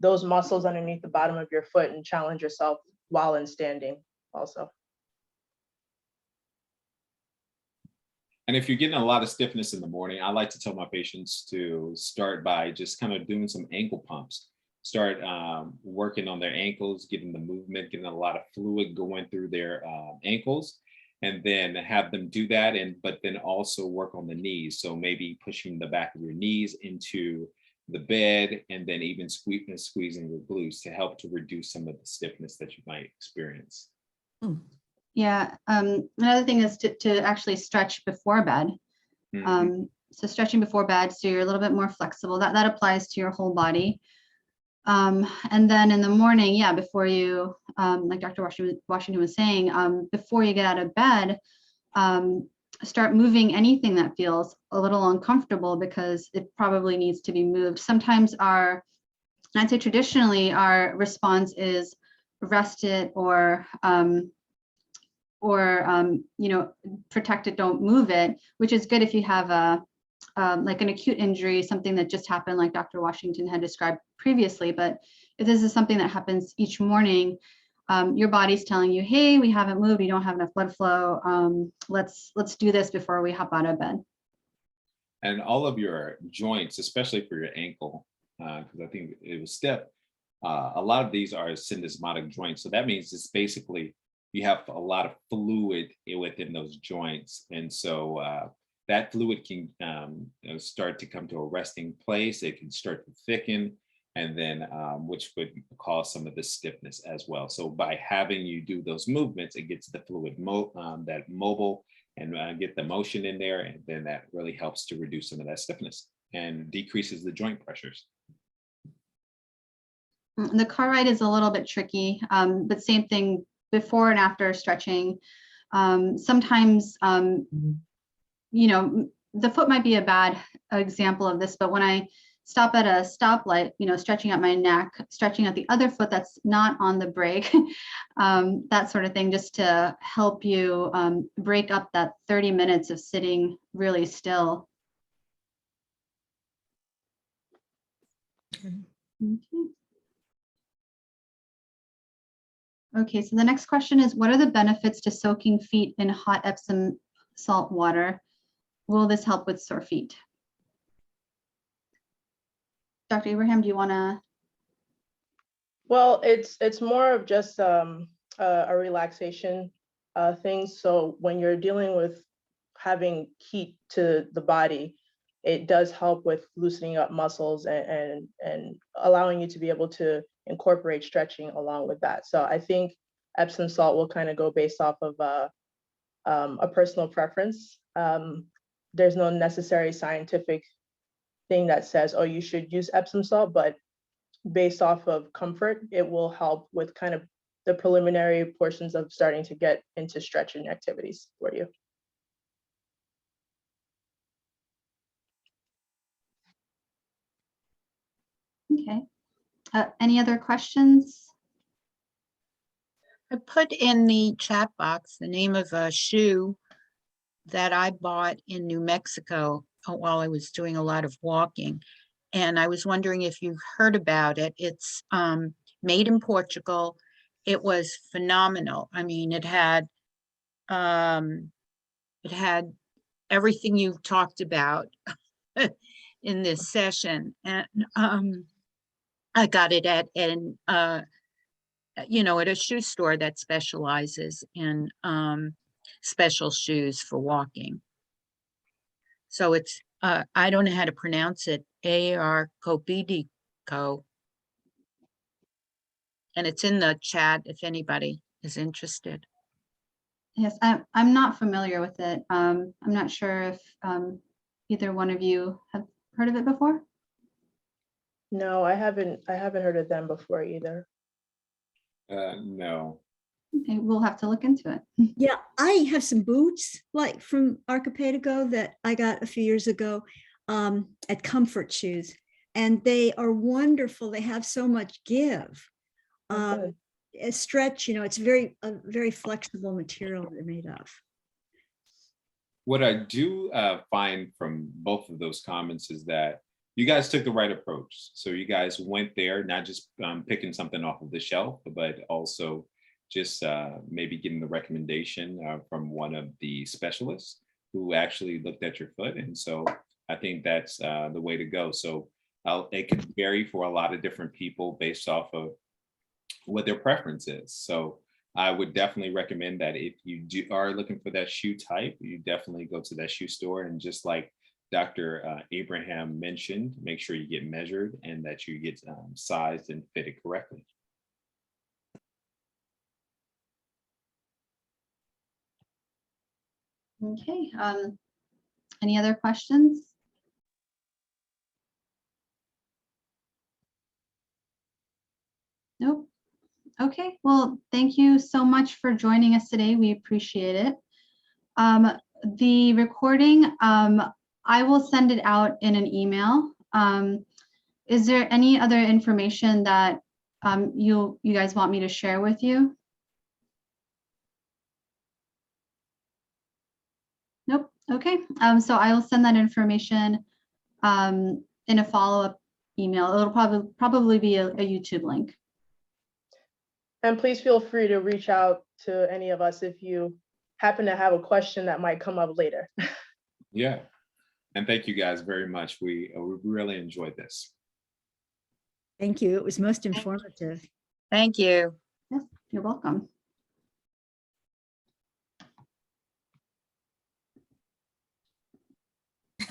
Speaker 3: those muscles underneath the bottom of your foot and challenge yourself while in standing also.
Speaker 1: And if you're getting a lot of stiffness in the morning, I like to tell my patients to start by just kind of doing some ankle pumps. Start working on their ankles, getting the movement, getting a lot of fluid going through their ankles, and then have them do that. But then also work on the knees. So maybe pushing the back of your knees into the bed, and then even squeezing your glutes to help to reduce some of the stiffness that you might experience.
Speaker 4: Yeah, another thing is to actually stretch before bed. So stretching before bed, so you're a little bit more flexible. That applies to your whole body. And then in the morning, yeah, before you, like Dr. Washington was saying, before you get out of bed, start moving anything that feels a little uncomfortable, because it probably needs to be moved. Sometimes I'd say traditionally, our response is rest it or protect it, don't move it, which is good if you have like an acute injury, something that just happened, like Dr. Washington had described previously. But if this is something that happens each morning, your body's telling you, hey, we haven't moved, you don't have enough blood flow. Let's do this before we hop out of bed.
Speaker 1: And all of your joints, especially for your ankle, because I think it was stiff, a lot of these are syndesmotic joints. So that means it's basically you have a lot of fluid within those joints. And so that fluid can start to come to a resting place. It can start to thicken, and then which would cause some of the stiffness as well. So by having you do those movements, it gets the fluid that mobile and get the motion in there. And then that really helps to reduce some of that stiffness and decreases the joint pressures.
Speaker 4: The car ride is a little bit tricky, but same thing before and after stretching. Sometimes, the foot might be a bad example of this, but when I stop at a stoplight, stretching out my neck, stretching out the other foot that's not on the brake, that sort of thing, just to help you break up that 30 minutes of sitting really still. Okay, so the next question is, what are the benefits to soaking feet in hot Epsom salt water? Will this help with sore feet? Dr. Ibrahim, do you want to?
Speaker 3: Well, it's more of just a relaxation thing. So when you're dealing with having heat to the body, it does help with loosening up muscles and allowing you to be able to incorporate stretching along with that. So I think Epsom salt will kind of go based off of a personal preference. There's no necessary scientific thing that says, oh, you should use Epsom salt, but based off of comfort, it will help with kind of the preliminary portions of starting to get into stretching activities for you.
Speaker 4: Okay. Any other questions?
Speaker 8: I put in the chat box the name of a shoe that I bought in New Mexico while I was doing a lot of walking. And I was wondering if you've heard about it. It's made in Portugal. It was phenomenal. I mean, it had everything you've talked about in this session. And I got it at a shoe store that specializes in special shoes for walking. So it's, I don't know how to pronounce it, Arcopidico. And it's in the chat if anybody is interested.
Speaker 4: Yes, I'm not familiar with it. I'm not sure if either one of you have heard of it before.
Speaker 3: No, I haven't heard of them before either.
Speaker 1: No.
Speaker 4: Okay, we'll have to look into it.
Speaker 5: Yeah, I have some boots like from Arcopedico that I got a few years ago at Comfort Shoes, and they are wonderful. They have so much give.
Speaker 3: Okay.
Speaker 5: A stretch, it's a very flexible material they're made of.
Speaker 1: What I do find from both of those comments is that you guys took the right approach. So you guys went there, not just picking something off of the shelf, but also just maybe getting the recommendation from one of the specialists who actually looked at your foot. And so I think that's the way to go. So it can vary for a lot of different people based off of what their preference is. So I would definitely recommend that if you are looking for that shoe type, you definitely go to that shoe store, and just like Dr. Ibrahim mentioned, make sure you get measured and that you get sized and fitted correctly.
Speaker 4: Okay, any other questions? Nope. Okay, well, thank you so much for joining us today. We appreciate it. The recording, I will send it out in an email. Is there any other information that you guys want me to share with you? Nope. Okay. So I will send that information in a follow-up email. It'll probably be a YouTube link.
Speaker 3: And please feel free to reach out to any of us if you happen to have a question that might come up later.
Speaker 1: Yeah. And thank you guys very much. We really enjoyed this.
Speaker 5: Thank you. It was most informative.
Speaker 8: Thank you.
Speaker 4: Yes, you're welcome.